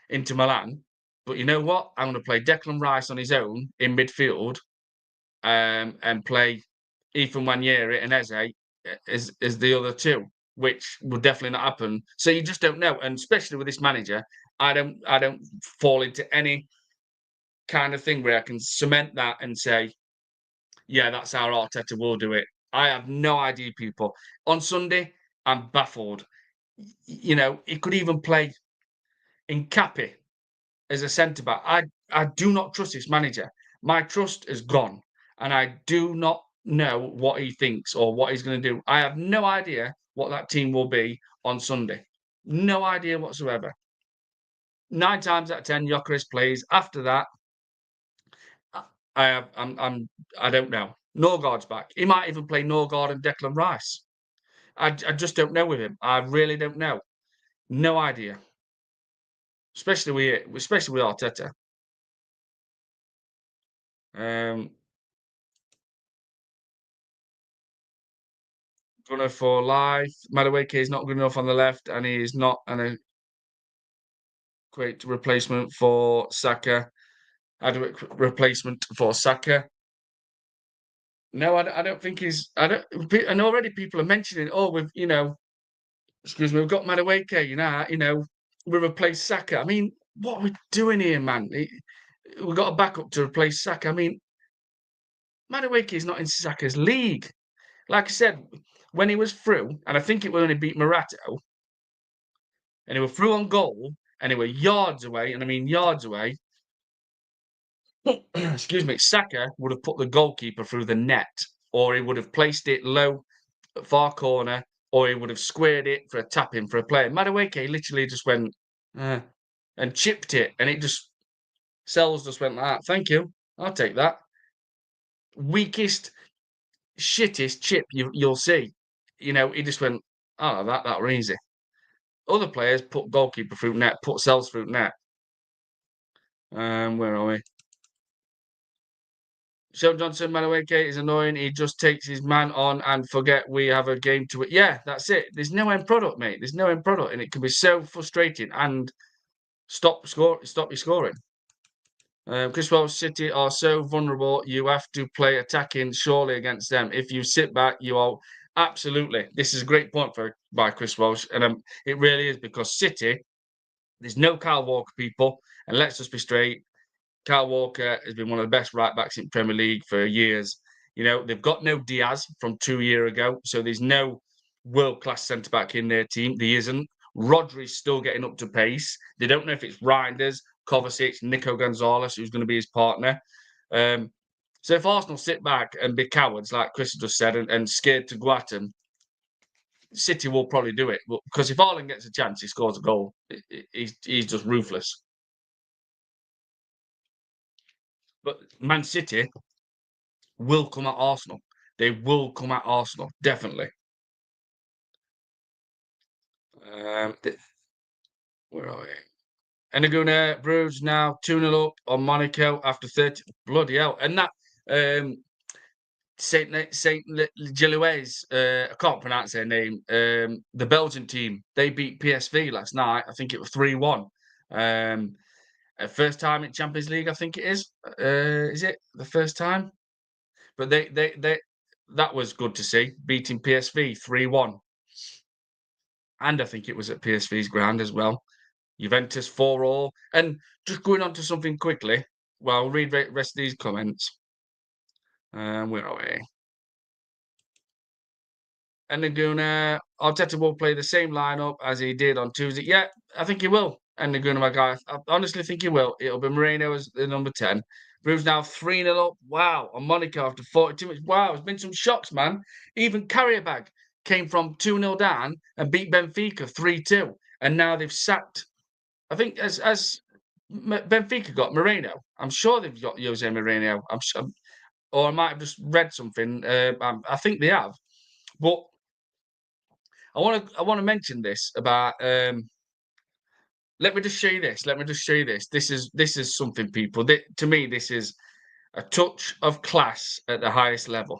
Inter Milan, but you know what? I'm going to play Declan Rice on his own in midfield, and play Ethan Wanyeri and Eze as the other two, which will definitely not happen. So you just don't know, and especially with this manager, I don't fall into any kind of thing where I can cement that and say, yeah, that's how Arteta will do it. I have no idea, people. On Sunday, I'm baffled. He could even play in Cappy as a centre back. I do not trust this manager. My trust is gone, and I do not know what he thinks or what he's going to do. I have no idea what that team will be on Sunday. No idea whatsoever. 9 times out of 10, Gyökeres plays. After that, I have, I don't know. Norgard's back. He might even play Norgard and Declan Rice. I just don't know with him. I really don't know. No idea. Especially with Arteta. Um, Gunner for life. Madueke is not good enough on the left, and he is not an adequate replacement for Saka. Adequate replacement for Saka. No, I don't think he's. I don't. And already people are mentioning, oh, excuse me, we've got Madueke. We replaced Saka. I mean, what are we doing here, man? We've got a backup to replace Saka. I mean, Madueke is not in Saka's league. Like I said, when he was through, and I think it was when he beat Morata, and he was through on goal, and he were yards away, and I mean yards away. Excuse me, Saka would have put the goalkeeper through the net, or he would have placed it low, far corner, or he would have squared it for a tap in for a player. Madueke literally just went and chipped it, and it just Sells just went like that. Thank you, I'll take that. Weakest, shittest chip you'll see. He just went, oh, that were easy. Other players put goalkeeper through net, put Sells through net. Where are we? Sheldon Johnson, Madueke is annoying. He just takes his man on and forget we have a game to it. Yeah, that's it. There's no end product, mate. There's no end product, and it can be so frustrating and stop your scoring. Crystal City are so vulnerable. You have to play attacking surely against them. If you sit back, you are absolutely. This is a great point by Chris Welsh, and it really is because City. There's no Kyle Walker, people, and let's just be straight. Kyle Walker has been one of the best right backs in Premier League for years. They've got no Diaz from 2 years ago, so there's no world class centre back in their team. There isn't. Rodri's still getting up to pace. They don't know if it's Reinders, Kovacic, Nico Gonzalez, who's going to be his partner. So if Arsenal sit back and be cowards, like Chris just said, and scared to go at him, City will probably do it. Because if Haaland gets a chance, he scores a goal. He's just ruthless. But Man City will come at Arsenal. They will come at Arsenal, definitely. Th Where are we? Enaguna, Bruges now 2-0 up on Monaco after 30. Bloody hell! And that Saint Gilloise, I can't pronounce their name. The Belgian team, they beat PSV last night. I think it was 3-1. First time in Champions League, I think it is. Is it the first time? But they that was good to see, beating PSV 3-1. And I think it was at PSV's ground as well. Juventus 4-all. And just going on to something quickly, well, I'll read the rest of these comments. Where are we? And Naguna, Arteta will play the same lineup as he did on Tuesday. Yeah, I think he will. And Naguna, my guy, I honestly think he will. It'll be Moreno as the number 10. Bruce now 3-0 up. Wow. On Monaco after 42 minutes. Wow, there's been some shocks, man. Even Carriabag came from 2-0 down and beat Benfica 3-2. And now they've sacked, I think, as Benfica got Moreno. I'm sure they've got Jose Moreno. I'm sure, or I might have just read something. I think they have. But I want to mention this about. Let me just show you this. Let me just show you this. This is something, people. To me, this is a touch of class at the highest level.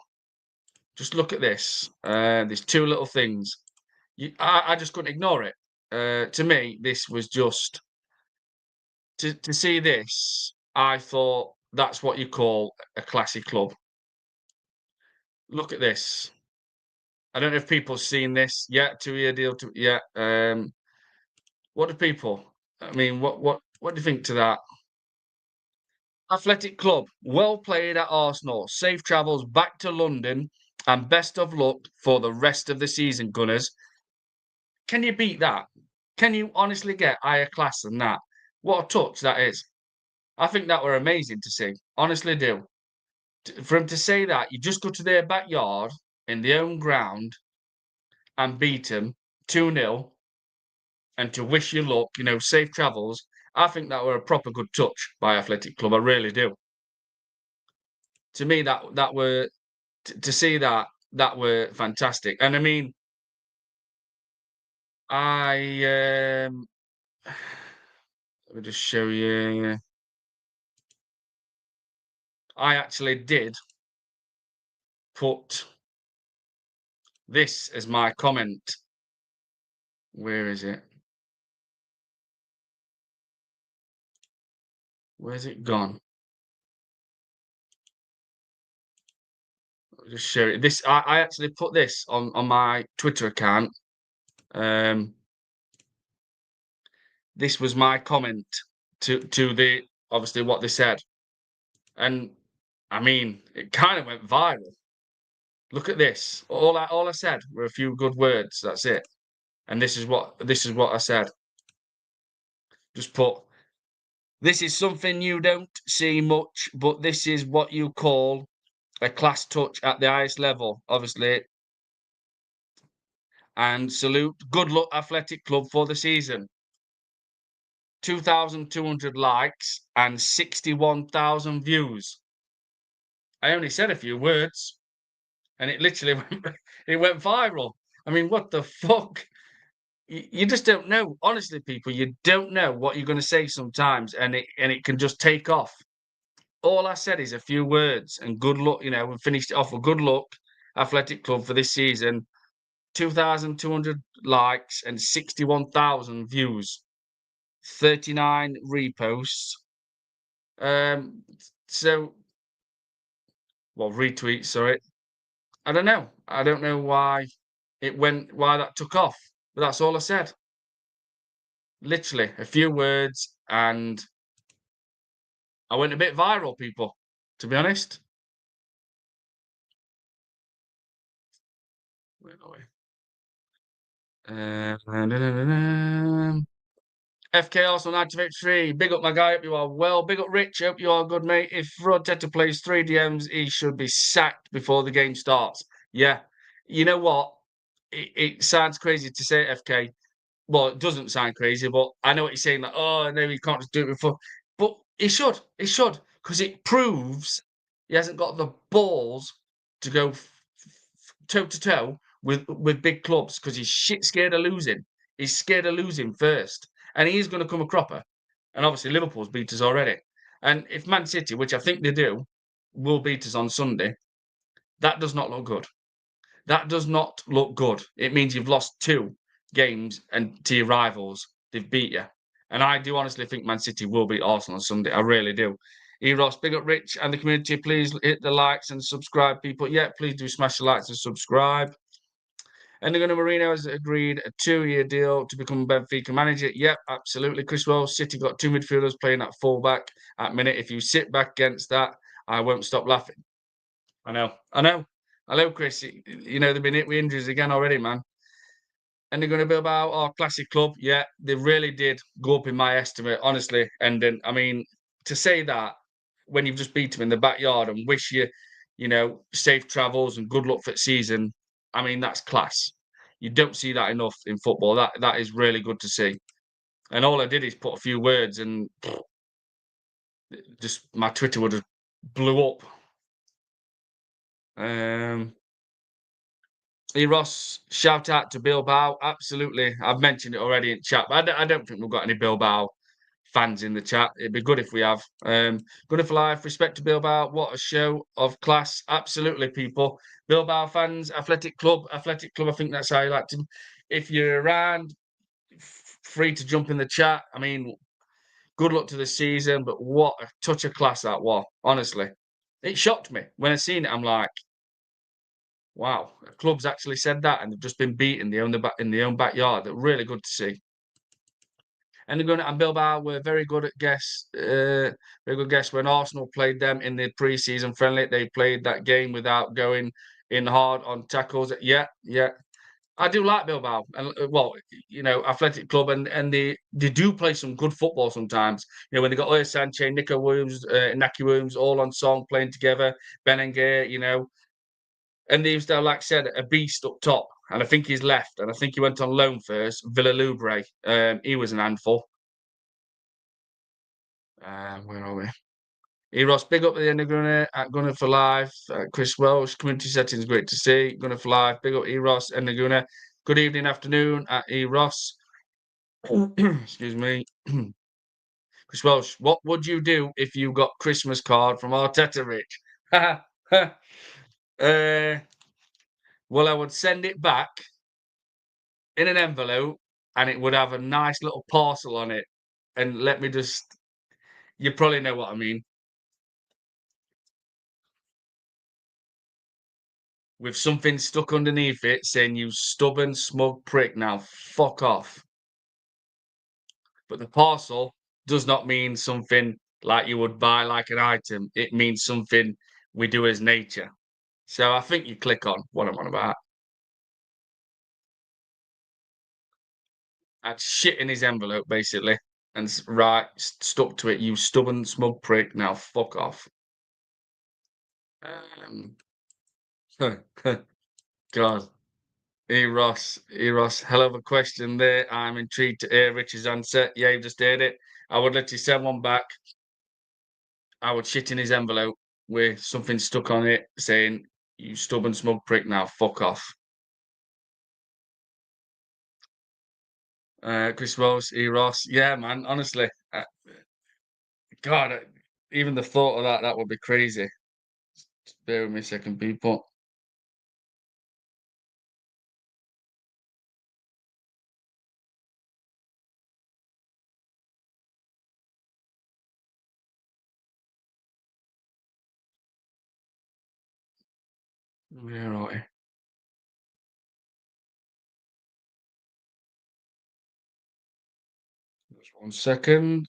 Just look at this. These two little things. I just couldn't ignore it. To me, this was just to see this. I thought that's what you call a classy club. Look at this. I don't know if people have seen this yet. 2-year deal. What do people? I mean, what do you think to that? Athletic Club, well played at Arsenal. Safe travels back to London, and best of luck for the rest of the season, Gunners. Can you beat that? Can you honestly get higher class than that? What a touch that is. I think that were amazing to see. Honestly do. For him to say that, you just go to their backyard in their own ground and beat them 2-0 and to wish you luck, safe travels. I think that were a proper good touch by Athletic Club. I really do. To me, that were to see that were fantastic. And I mean, I let me just show you. I actually did put this as my comment. Where is it? Where's it gone? I'll just show it. This I actually put this on my Twitter account. This was my comment to the obviously what they said, and I mean it kind of went viral. Look at this. All I said were a few good words. That's it. And this is what I said. Just put, this is something you don't see much, but this is what you call a class touch at the highest level, obviously. And salute, good luck Athletic Club for the season. 2,200 likes and 61,000 views. I only said a few words, and it literally went viral. I mean, what the fuck? You just don't know. Honestly, people, you don't know what you're going to say sometimes, and it can just take off. All I said is a few words and good luck. We finished it off with good luck, Athletic Club for this season. 2,200 likes and 61,000 views, 39 reposts. So, well, retweets. Sorry, I don't know. I don't know why why that took off. But that's all I said. Literally a few words, and I went a bit viral, people, to be honest. Where are we? FK Arsenal 93. Big up my guy. Hope you are well. Big up Rich. Hope you are good, mate. If Arteta plays 3 DMs, he should be sacked before the game starts. Yeah. You know what? It sounds crazy to say it, FK. Well, it doesn't sound crazy, but I know what you're saying. Like, oh, no, you can't just do it before. But he should. He should. because it proves he hasn't got the balls to go toe to toe with big clubs because he's shit scared of losing. He's scared of losing first, and he is going to come a cropper. And obviously, Liverpool's beat us already. And if Man City, which I think they do, will beat us on Sunday, that does not look good. That does not look good. It means you've lost 2 games and to your rivals. They've beat you. And I do honestly think Man City will beat Arsenal on Sunday. I really do. Eros, big up Rich and the community. Please hit the likes and subscribe, people. Yeah, please do smash the likes and subscribe. Endogun Marino has agreed a 2-year deal to become Benfica manager. Yep, absolutely. Chris Wells, City got 2 midfielders playing at fullback at minute. If you sit back against that, I won't stop laughing. I know. I know. Hello, Chris. They've been hit with injuries again already, man. And they're going to be about our classic club. Yeah, they really did go up in my estimate, honestly. And then, I mean, to say that when you've just beat them in the backyard and wish you, safe travels and good luck for the season, I mean, that's class. You don't see that enough in football. That is really good to see. And all I did is put a few words, and just my Twitter would have blew up. Ross, shout out to Bilbao. Absolutely. I've mentioned it already in chat, but I don't think we've got any Bilbao fans in the chat. It'd be good if we have. Good for life. Respect to Bilbao. What a show of class. Absolutely, people. Bilbao fans, Athletic Club. Athletic Club, I think that's how you like to. If you're around, free to jump in the chat. I mean, good luck to the season, but what a touch of class that was. Honestly, it shocked me when I seen it. I'm like, wow, a club's actually said that, and they've just been beaten in their own backyard. They're really good to see. And Bilbao were very good at very good guess when Arsenal played them in the pre-season friendly. They played that game without going in hard on tackles. Yeah, yeah. I do like Bilbao, and Athletic Club, and they do play some good football sometimes. When they got Oya Sanchez, Nico Williams, Naki Williams, all on song playing together, Berenguer. And they used to have, like I said, a beast up top. And I think he's left. And I think he went on loan first. Villalubre. He was an handful. Where are we? Eros, big up the end of Gunner at Gunner for Life. Chris Welsh, community settings, great to see. Gunner for Life, big up Eros and the Gunner. Good evening, afternoon at Eros. Excuse me. Chris Welsh, what would you do if you got Christmas card from Arteta, Rich? Well, I would send it back in an envelope, and it would have a nice little parcel on it. And let me just, you probably know what I mean. With something stuck underneath it saying, "You stubborn, smug prick, now fuck off." But the parcel does not mean something like you would buy like an item. It means something we do as nature. So I think you click on what I'm on about. I'd shit in his envelope, basically, and stuck to it. "You stubborn, smug prick, now fuck off." Um, God. Eros, hell of a question there. I'm intrigued to hear Richard's answer. Yeah, you just heard it. I would let you send one back. I would shit in his envelope with something stuck on it saying, "You stubborn smug prick, now fuck off." Chris Rose, Eros. Yeah, man, honestly. God, even the thought of that would be crazy. Just bear with me a second, people. Where are we? Just 1 second.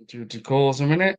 Duty calls a minute.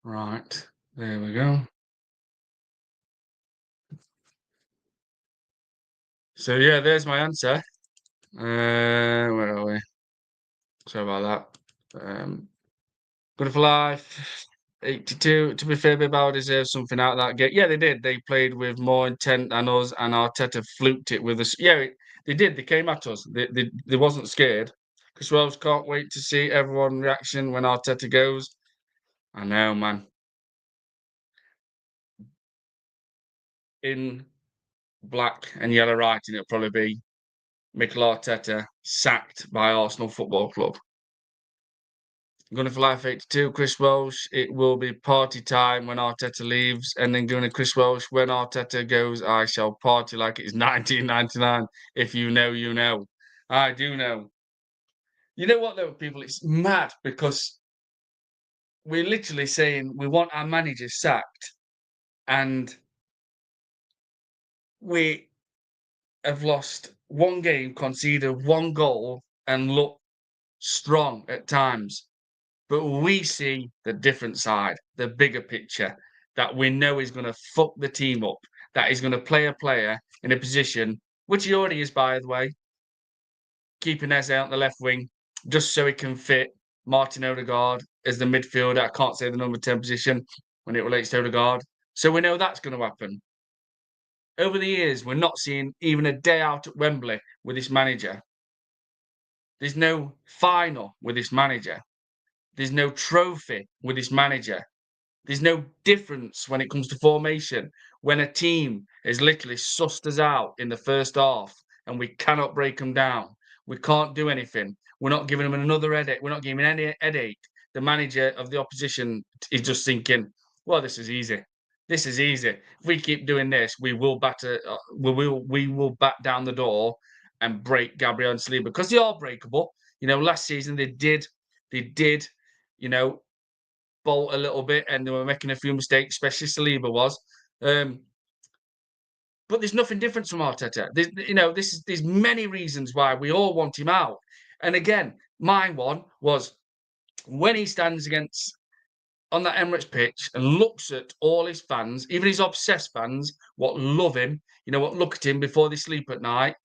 Right. There we go. So yeah, there's my answer. Where are we? Sorry about that. Good for life. 82. To be fair, Bilbao deserves something out of that game. Yeah, they did. They played with more intent than us, and Arteta fluked it with us. Yeah, they did. They came at us. They wasn't scared. Chris Wells can't wait to see everyone reaction when Arteta goes. I know, man. In black and yellow writing, it'll probably be Mikel Arteta sacked by Arsenal Football Club. Going for Life 82, Chris Welsh. It will be party time when Arteta leaves, and then going to Chris Welsh. When Arteta goes, I shall party like it's 1999. If you know, you know. I do know. You know what, though, people? It's mad because we're literally saying we want our manager sacked, and we have lost one game, conceded one goal, and look strong at times. But we see the different side, the bigger picture that we know is going to fuck the team up, that is going to play a player in a position, which he already is, by the way, keeping Eze out the left wing, just so he can fit Martin Odegaard as the midfielder. I can't say the number 10 position when it relates to Odegaard. So we know that's going to happen. Over the years, we're not seeing even a day out at Wembley with this manager. There's no final with this manager. There's no trophy with this manager. There's no difference when it comes to formation. When a team is literally sussed us out in the first half and we cannot break them down, we can't do anything. We're not giving them another headache. We're not giving any headache. The manager of the opposition is just thinking, "Well, this is easy. This is easy. If we keep doing this, we will batter. We will bat down the door and break Gabriel and Saliba because they are breakable. You know, last season they did. You know, bolt a little bit and they were making a few mistakes, especially Saliba was. Um, but there's nothing different from Arteta. There's many reasons why we all want him out. And again, my one was when he stands against on that Emirates pitch and looks at all his fans, even his obsessed fans, what love him, what look at him before they sleep at night,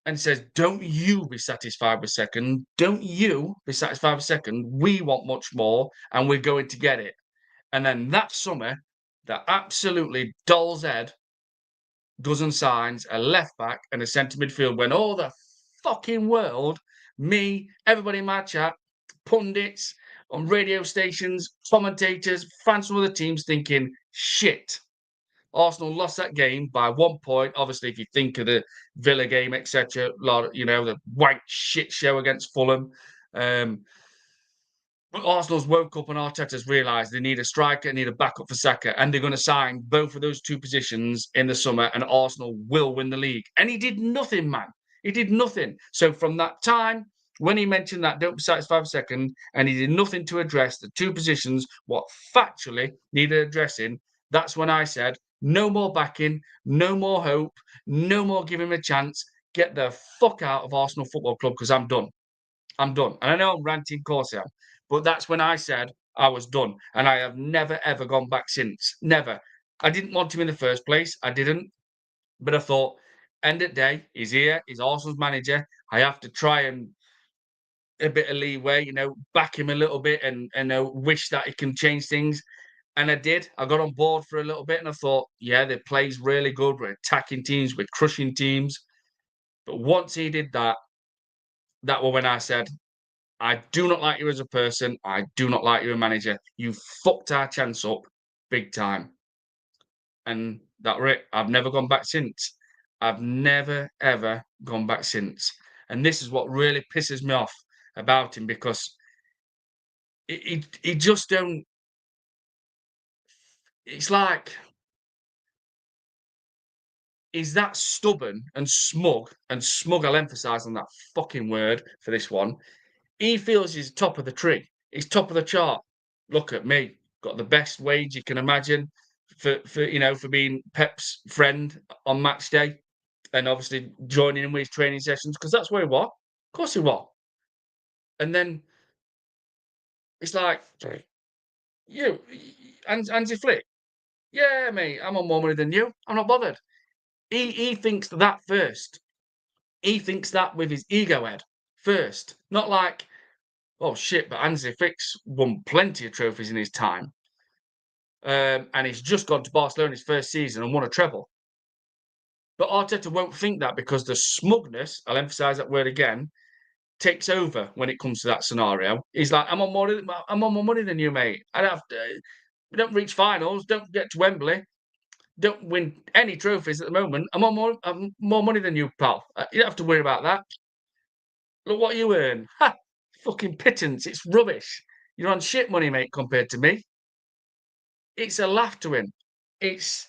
and says, "Don't you be satisfied with second? Don't you be satisfied with second? We want much more, and we're going to get it." And then that summer, that absolutely doll's head goes and signs a left back and a centre midfield when all the fucking world, me, everybody in my chat, pundits on radio stations, commentators, fans from other teams thinking, shit, Arsenal lost that game by 1 point. Obviously, if you think of the Villa game, etc., the wank shit show against Fulham. But Arsenal's woke up and Arteta's realised they need a striker, need a backup for Saka, and they're going to sign both of those two positions in the summer, and Arsenal will win the league. And he did nothing, man. He did nothing. So from that time, when he mentioned that don't be satisfied with second, and he did nothing to address the two positions, what factually needed addressing, that's when I said, no more backing, no more hope, no more giving him a chance. Get the fuck out of Arsenal Football Club because I'm done. I'm done. And I know I'm ranting, of course I am. But that's when I said I was done. And I have never, ever gone back since. Never. I didn't want him in the first place. I didn't. But I thought, end of the day, he's here. He's Arsenal's manager. I have to try and a bit of leeway, back him a little bit and wish that he can change things. And I did. I got on board for a little bit and I thought, yeah, the play's really good. We're attacking teams, we're crushing teams. But once he did that, that was when I said, I do not like you as a person. I do not like you as a manager. You fucked our chance up big time. And that was it. I've never gone back since. I've never, ever gone back since. And this is what really pisses me off about him because he just don't. It's like he's that stubborn and smug, I'll emphasize on that fucking word for this one. He feels he's top of the tree. He's top of the chart. Look at me. Got the best wage you can imagine for being Pep's friend on match day and obviously joining him with his training sessions because that's where he was. Of course he was. And then it's like You, Hansi Flick. Yeah, mate, I'm on more money than you. I'm not bothered. He thinks that first. He thinks that with his ego head first. Not like, oh shit, but Hansi Flick's won plenty of trophies in his time. And he's just gone to Barcelona his first season and won a treble. But Arteta won't think that because the smugness, I'll emphasize that word again, takes over when it comes to that scenario. He's like, I'm on more money than you, mate. I don't have to, we don't reach finals, don't get to Wembley, don't win any trophies at the moment. I'm more money than you, pal. You don't have to worry about that. Look what you earn. Ha! Fucking pittance. It's rubbish. You're on shit money, mate, compared to me. It's a laugh to him. It's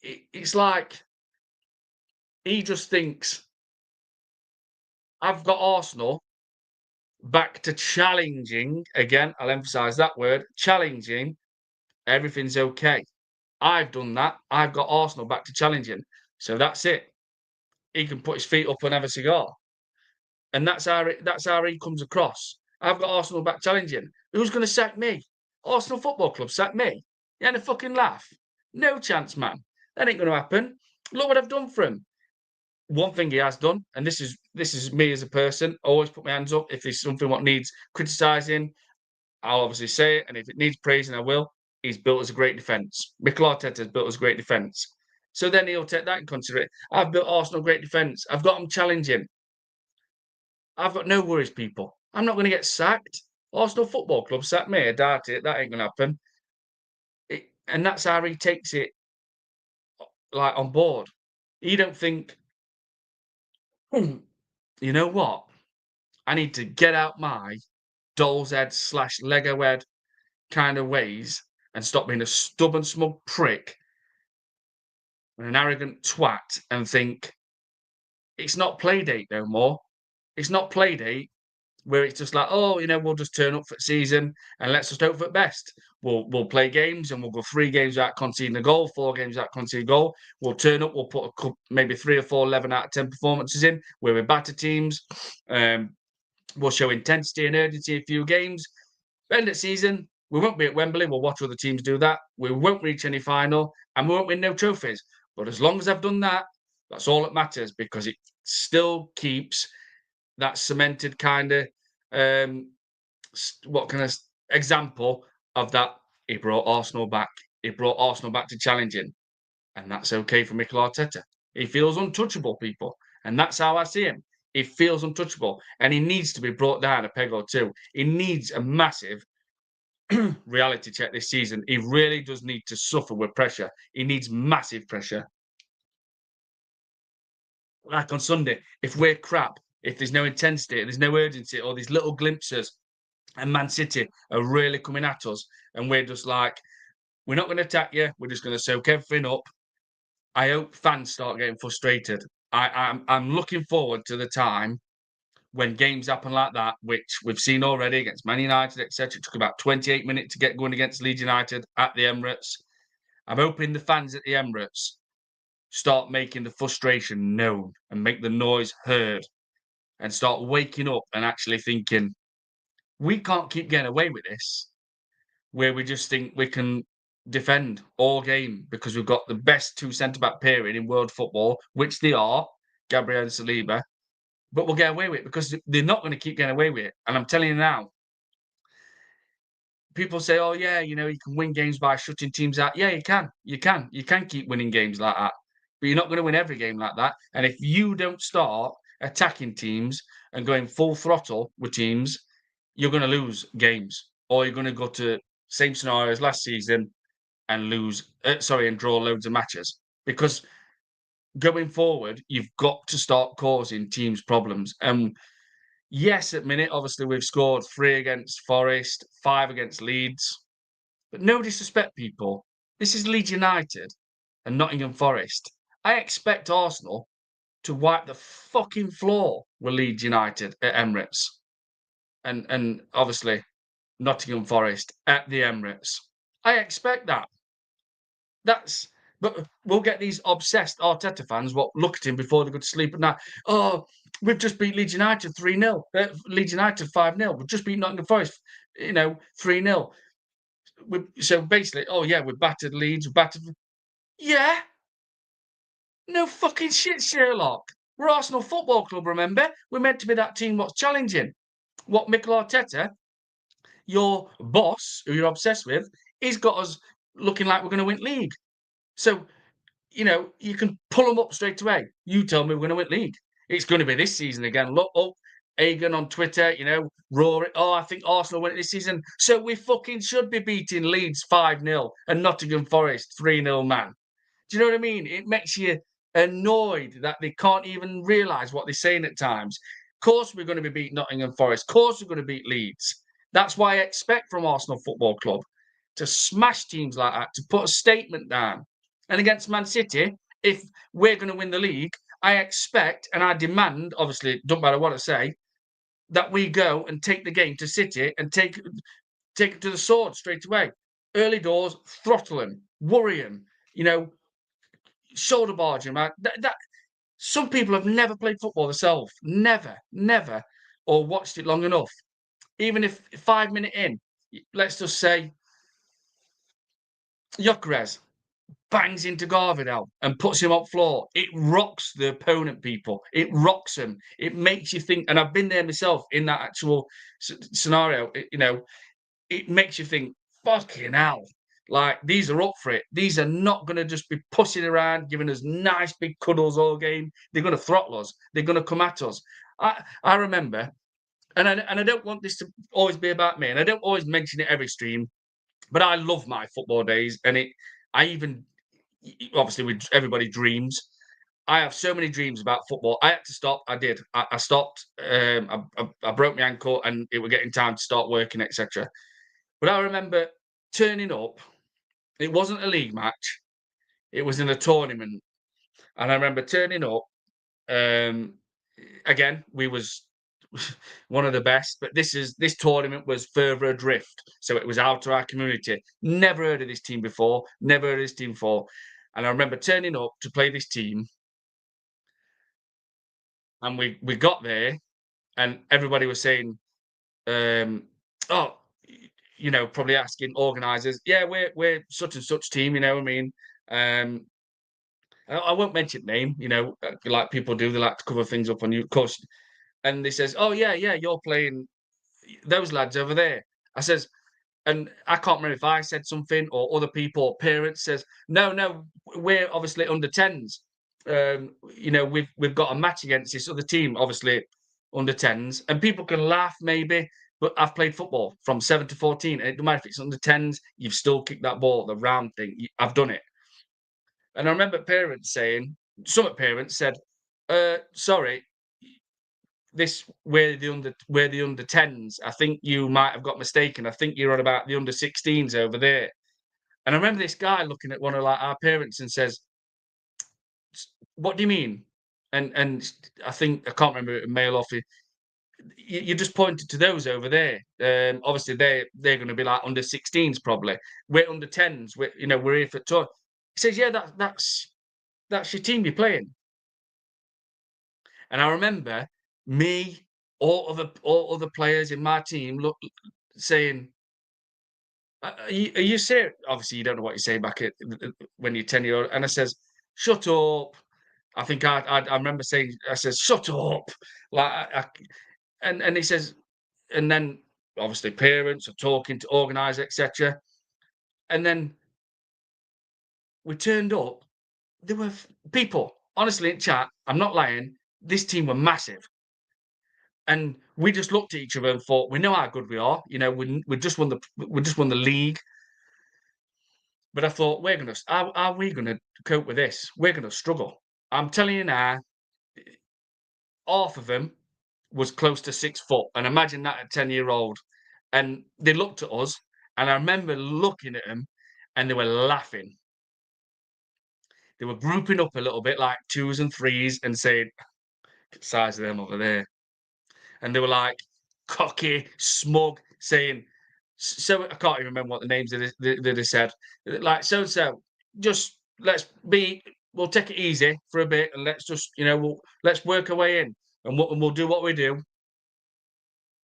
it's like he just thinks I've got Arsenal back to challenging again. I'll emphasize that word, challenging. Everything's okay. I've done that. I've got Arsenal back to challenging. So that's it. He can put his feet up and have a cigar. And that's how he comes across. I've got Arsenal back challenging. Who's going to sack me? Arsenal Football Club sack me? You had a fucking laugh. No chance, man. That ain't going to happen. Look what I've done for him. One thing he has done, and this is me as a person. I always put my hands up if there's something what needs criticising. I'll obviously say it, and if it needs praising, I will. He's built as a great defence. Mikel Arteta has built as a great defence. So then he'll take that in consideration. I've built Arsenal great defence. I've got them challenging. I've got no worries, people. I'm not going to get sacked. Arsenal Football Club sacked me. I doubt it. That ain't going to happen. And that's how he takes it, like on board. He don't think, you know what? I need to get out my doll's head slash Lego head kind of ways and stop being a stubborn, smug prick and an arrogant twat and think it's not play date no more. It's not play date where it's just like, oh, we'll just turn up for the season and let's just hope for the best. We'll play games and we'll go 3 games without conceding a goal, 4 games without conceding a goal. We'll turn up, we'll put maybe 3 or 4 11 out of 10 performances in where we batter teams. We'll show intensity and urgency a few games. End of season, we won't be at Wembley. We'll watch other teams do that. We won't reach any final and we won't win no trophies. But as long as I've done that, that's all that matters because it still keeps that cemented kind of what kind of example of that. He brought Arsenal back. He brought Arsenal back to challenging, and that's okay for Mikel Arteta. He feels untouchable, people, and that's how I see him. He feels untouchable, and he needs to be brought down a peg or two. He needs a massive reality check this season. He really does need to suffer with pressure. He needs massive pressure. Like on Sunday, if we're crap, if there's no intensity, there's no urgency, or these little glimpses, and Man City are really coming at us, and we're just like, we're not going to attack you. We're just going to soak everything up. I hope fans start getting frustrated. I'm looking forward to the time when games happen like that, which we've seen already against Man United, etc. It took about 28 minutes to get going against Leeds United at the Emirates. I'm hoping the fans at the Emirates start making the frustration known and make the noise heard and start waking up and actually thinking, we can't keep getting away with this, where we just think we can defend all game because we've got the best 2 centre-back pairing in world football, which they are, Gabriel and Saliba, but we'll get away with it because they're not going to keep getting away with it. And I'm telling you now, people say, oh, yeah, you can win games by shutting teams out. Yeah, you can. You can. You can keep winning games like that. But you're not going to win every game like that. And if you don't start attacking teams and going full throttle with teams, you're going to lose games. Or you're going to go to same scenario as last season and and draw loads of matches. Because going forward, you've got to start causing teams problems. And yes, at minute, obviously, we've scored 3 against Forest, 5 against Leeds. But no disrespect, people. This is Leeds United and Nottingham Forest. I expect Arsenal to wipe the fucking floor with Leeds United at Emirates. And obviously, Nottingham Forest at the Emirates. I expect that. But we'll get these obsessed Arteta fans what look at him before they go to sleep at night. Oh, we've just beat Leeds United 3-0. Leeds United 5-0. We've just beat Nottingham Forest, 3-0. so basically, oh yeah, we battered Leeds, we battered. Yeah, no fucking shit, Sherlock. We're Arsenal Football Club, remember? We're meant to be that team what's challenging. What Mikel Arteta, your boss, who you're obsessed with, he's got us looking like we're going to win league. So, you can pull them up straight away. You tell me we're going to win league. It's going to be this season again. Look up Egan on Twitter, roar it. Oh, I think Arsenal win it this season. So we fucking should be beating Leeds 5-0 and Nottingham Forest 3-0, man. Do you know what I mean? It makes you annoyed that they can't even realise what they're saying at times. Of course, we're going to be beating Nottingham Forest. Of course, we're going to beat Leeds. That's why I expect from Arsenal Football Club to smash teams like that, to put a statement down. And against Man City, if we're going to win the league, I expect and I demand, obviously, it doesn't matter what I say, that we go and take the game to City and take it to the sword straight away. Early doors, throttle him, worry him, shoulder barging, right? Some people have never played football themselves, never, or watched it long enough. Even if 5 minutes in, let's just say Gyökeres bangs into Garvidal and puts him up floor. It rocks the opponent, people. It rocks them. It makes you think, and I've been there myself in that actual scenario. It makes you think, fucking hell. Like, these are up for it. These are not going to just be pushing around, giving us nice big cuddles all game. They're going to throttle us. They're going to come at us. I remember, and I don't want this to always be about me, and I don't always mention it every stream, but I love my football days, and I even, obviously, everybody dreams. I have so many dreams about football. I had to stop. I did. I stopped. I broke my ankle, and it was getting time to start working, etc. But I remember turning up. It wasn't a league match. It was in a tournament. And I remember turning up. Um, again, we was one of the best, but this tournament was further adrift. So it was out of our community. Never heard of this team before. Never heard of this team before. And I remember turning up to play this team. And we got there and everybody was saying, oh, probably asking organisers, yeah, we're such and such team, you know what I mean? I won't mention name, like people do. They like to cover things up on you, of course. And they says, oh yeah, you're playing those lads over there. I says, and I can't remember if I said something or other people or parents says, no, we're obviously under 10s. We've got a match against this other team, obviously under 10s, and people can laugh maybe, but I've played football from 7 to 14, and it doesn't matter if it's under 10s, you've still kicked that ball, the round thing. I've done it. And I remember parents saying, some parents said, sorry, we're the under 10s. I think you might have got mistaken. I think you're on about the under 16s over there. And I remember this guy looking at one of like our parents and says, what do you mean? And I think I can't remember male or female. You just pointed to those over there. Obviously they're going to be like under 16s probably. We're under 10s. We're here for tour. He says, yeah, that's your team you're playing. And I remember me, all other players in my team saying, are you serious? Obviously, you don't know what you say back when you're 10-year-old. And I says, shut up. I think I remember saying, I says, shut up. And he says, and then obviously parents are talking to organise, etc. And then we turned up. There were people, honestly, in chat, I'm not lying, this team were massive. And we just looked at each other and thought, we know how good we are. We just won the league. But I thought, are we gonna cope with this? We're gonna struggle. I'm telling you now, half of them was close to 6 foot, and imagine that at 10-year-old. And they looked at us, and I remember looking at them, and they were laughing. They were grouping up a little bit, like 2s and 3s, and saying, "Size of them over there." And they were like cocky, smug, saying, so I can't even remember what the names they said. Like, so, just we'll take it easy for a bit and let's just, let's work our way in and we'll do what we do.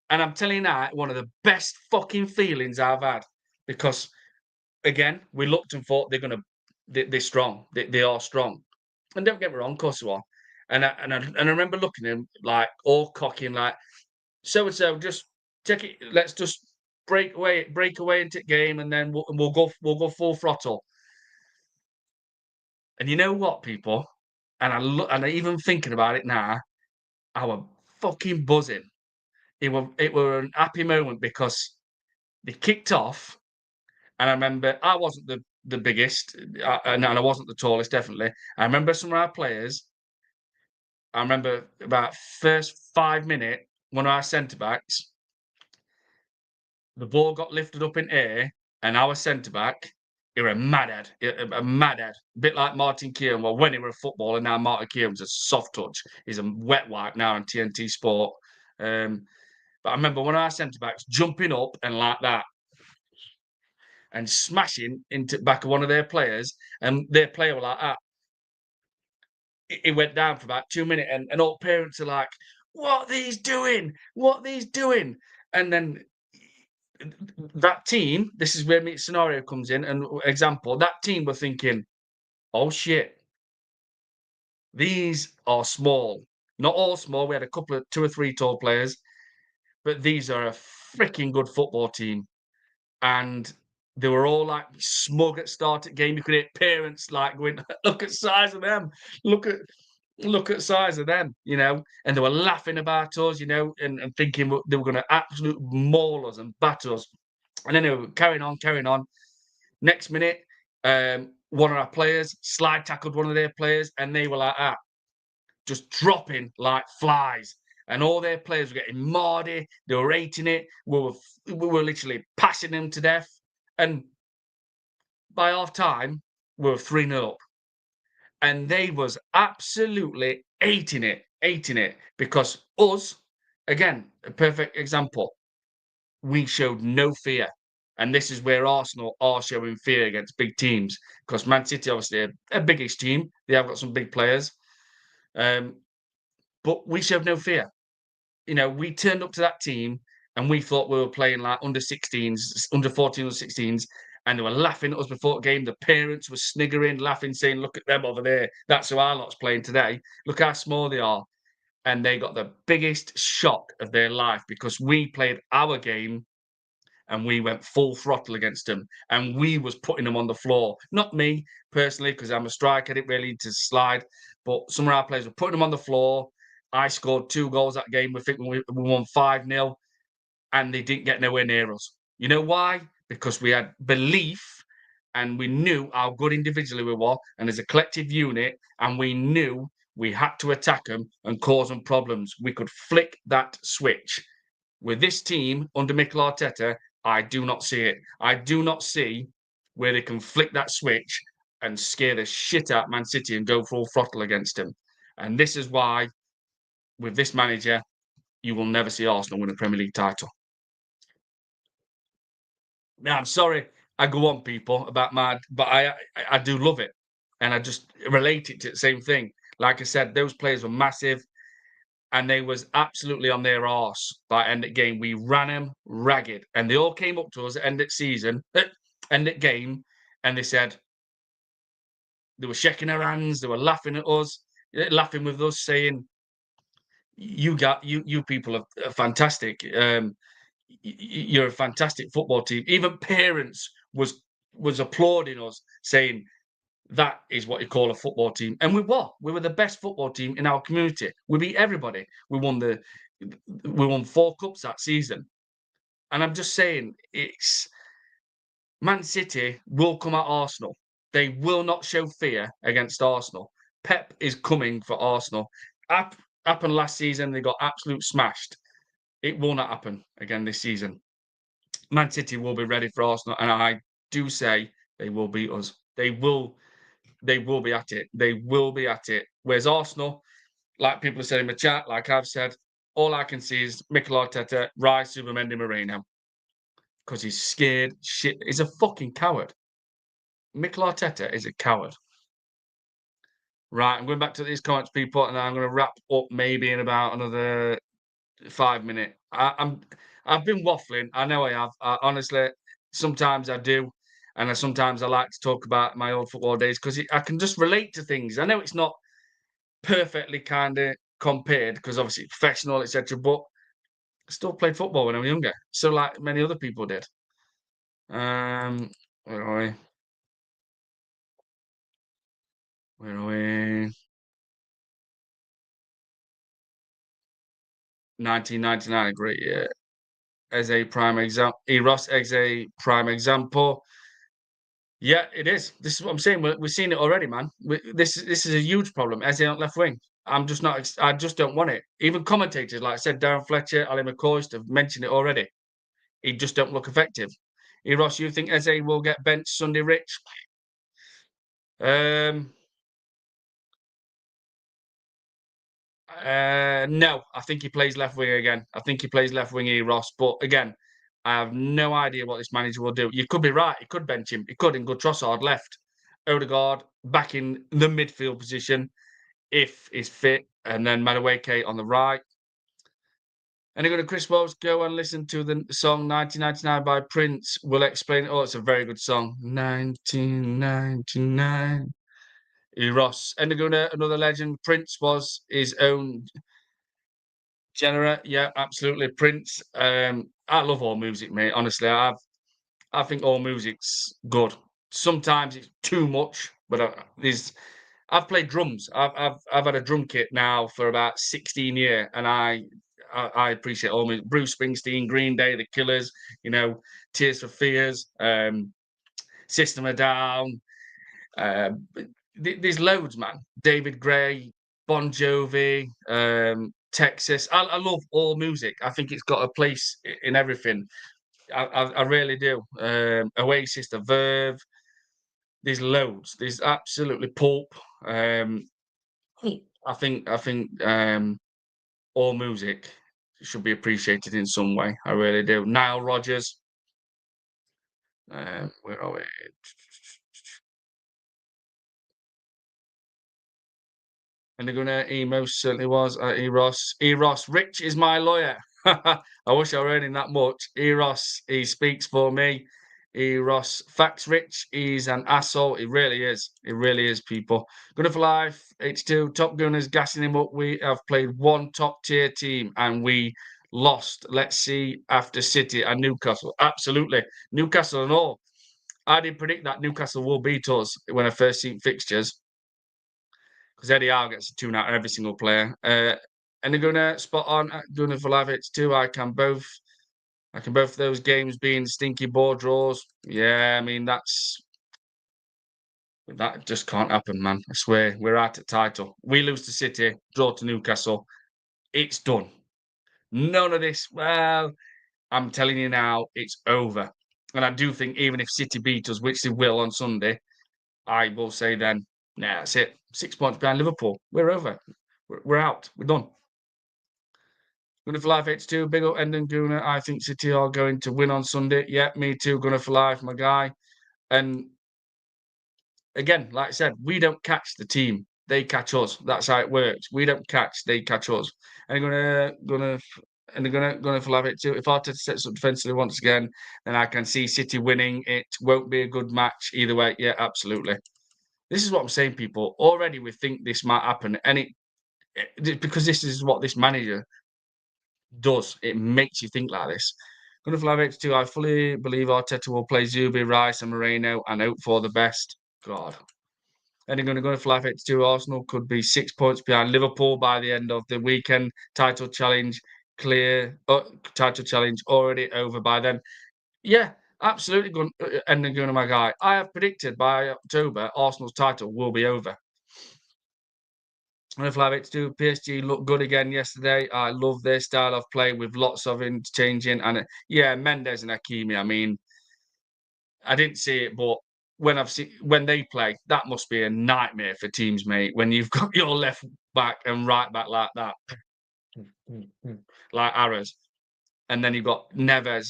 And I'm telling you now, one of the best fucking feelings I've had, because again, we looked and thought they're strong. They are strong. And don't get me wrong, of course they are. And I remember looking at him like all cocky and like, so and so, just take it. Let's just break away into the game, and then we'll go full throttle. And you know what, people? And I even thinking about it now, I was fucking buzzing. It were an happy moment because they kicked off, and I remember I wasn't the biggest, and I wasn't the tallest, definitely. I remember some of our players. I remember about first 5 minutes, one of our centre backs, the ball got lifted up in air, and our centre back, he were a madhead, a madhead, a bit like Martin Keown. Well, when he were a footballer, now Martin Keown's a soft touch. He's a wet wipe now on TNT Sport. But I remember one of our centre backs jumping up and like that and smashing into back of one of their players, and their player were like that. It went down for about 2 minutes, and all parents are like, "What these doing? What these doing?" And then that team, this is where my scenario comes in. And example, that team were thinking, "Oh shit, these are small. Not all small. We had a couple of two or three tall players, but these are a freaking good football team." And they were all like smug at start of game. You could hear parents like going, "Look at size of them. Look at size of them," and they were laughing about us, and thinking they were going to absolute maul us and batter us. And then they were carrying on, carrying on. Next minute, one of our players slide tackled one of their players, and they were like that, just dropping like flies. And all their players were getting mardy. They were hating it. We were literally passing them to death. And by half time, we were 3-0 up. And they was absolutely hating it because us, again, a perfect example, we showed no fear. And this is where Arsenal are showing fear against big teams because Man City, obviously, are a biggish team. They have got some big players. Um, but we showed no fear. We turned up to that team and we thought we were playing like under 16s, under 14 or 16s, and they were laughing at us before the game. The parents were sniggering, laughing, saying, "Look at them over there. That's who our lot's playing today. Look how small they are." And they got the biggest shock of their life because we played our game and we went full throttle against them. And we was putting them on the floor. Not me personally, because I'm a striker. I didn't really need to slide. But some of our players were putting them on the floor. I scored 2 goals that game. We think we won 5-0, and they didn't get nowhere near us. You know why? Because we had belief and we knew how good individually we were and as a collective unit, and we knew we had to attack them and cause them problems. We could flick that switch. With this team under Mikel Arteta, I do not see it. I do not see where they can flick that switch and scare the shit out Man City and go full throttle against them. And this is why, with this manager, you will never see Arsenal win a Premier League title. Now, I'm sorry I go on, people, about but I do love it, and I just relate it to the same thing. Like I said, those players were massive, and they was absolutely on their arse by end of game. We ran them ragged, and they all came up to us at end of season, end of game, and they said they were shaking their hands, they were laughing at us, laughing with us, saying, "You people are fantastic. You're a fantastic football team." Even parents was applauding us, saying that is what you call a football team. And we were the best football team in our community. We beat everybody. We won 4 cups that season. And I'm just saying, it's Man City will come at Arsenal. They will not show fear against Arsenal. Pep is coming for Arsenal. Happened last season, they got absolute smashed. It will not happen again this season. Man City will be ready for Arsenal, and I do say they will beat us. They will be at it. They will be at it. Whereas Arsenal, like people have said in the chat, like I've said, all I can see is Mikel Arteta rise Supermendi Moreno because he's scared shit. He's a fucking coward. Mikel Arteta is a coward. Right, I'm going back to these comments, people, and I'm going to wrap up maybe in about another 5 minutes. I've been waffling. I know I have. Honestly, sometimes I do. And sometimes I like to talk about my old football days because I can just relate to things. I know it's not perfectly kind of compared because obviously professional, etc. But I still played football when I was younger, so like many other people did. Um, where are we? Where are we? 1999, a great year. As a prime example, Eros as a prime example. Yeah, it is. This is what I'm saying. We're seeing it already, man. This is a huge problem. As on left wing, I'm just not. I just don't want it. Even commentators, like I said, Darren Fletcher, Ali McCoist have mentioned it already. He just don't look effective. Eros, you think Eze will get benched Sunday, Rich? Um, no, I think he plays left wing again. I think he plays left wing Ross. But again, I have no idea what this manager will do. You could be right. He could bench him. He could, and good Trossard left. Odegaard back in the midfield position if he's fit, and then Madueke on the right. And they're going to Chris Wells go and listen to the song 1999 by Prince. We'll explain. Oh, it's a very good song. 1999. Ross. And they're going to another legend. Prince was his own genre. Yeah, absolutely. Prince. I love all music, mate. Honestly, I think all music's good. Sometimes it's too much, but I've played drums. I've had a drum kit now for about 16 years, and I appreciate all music. Bruce Springsteen, Green Day, The Killers, you know, Tears for Fears, System of a Down. There's loads, man. David Gray, Bon Jovi, Texas. I love all music. I think it's got a place in everything. I really do. Oasis, The Verve. There's loads. There's absolutely pulp. Um, I think all music should be appreciated in some way. I really do. Nile Rodgers. Where are we? And they're gonna. He most certainly was. Eros. Eros. Rich is my lawyer. I wish I were earning that much. Eros. He speaks for me. Eros. Facts. Rich. He's an asshole. He really is. He really is. People. Gunner for life. H2 Top Gunners gassing him up. We have played one top tier team and we lost. Let's see after City and Newcastle. Absolutely. Newcastle and all. I did predict that Newcastle will beat us when I first seen fixtures because Eddie Howe gets a tune out of every single player. And they're gonna spot on doing it for live H2. I can both those games being stinky ball draws. Yeah, I mean that just can't happen, man. I swear, we're out at title. We lose to City, draw to Newcastle. It's done. None of this. Well, I'm telling you now, it's over. And I do think even if City beat us, which they will on Sunday, I will say then, nah, that's it. 6 points behind Liverpool. We're over. We're out. We're done. Gunner for life H2, big up Endon Gunner. I think City are going to win on Sunday. Yeah, me too. Gunner for life, my guy. And again, like I said, we don't catch the team. They catch us. That's how it works. We don't catch, they catch us. And they're gonna for life H2. If Arteta sets up defensively once again, then I can see City winning. It won't be a good match either way. Yeah, absolutely. This is what I'm saying, people. Already we think this might happen, and because this is what this manager does. It makes you think like this. Going to fly H2, I fully believe Arteta will play Zubi, Rice, and Moreno and hope for the best. God. And they're going to go to fly H2. Arsenal could be 6 points behind Liverpool by the end of the weekend. Title challenge clear. Title challenge already over by then. Yeah, absolutely. And they're going to my guy. I have predicted by October Arsenal's title will be over. And if I have it to do, PSG looked good again yesterday. I love their style of play with lots of interchanging. And yeah, Mendes and Hakimi. I mean, I didn't see it, but when they play, that must be a nightmare for teams, mate. When you've got your left back and right back like that, like arrows, and then you've got Neves,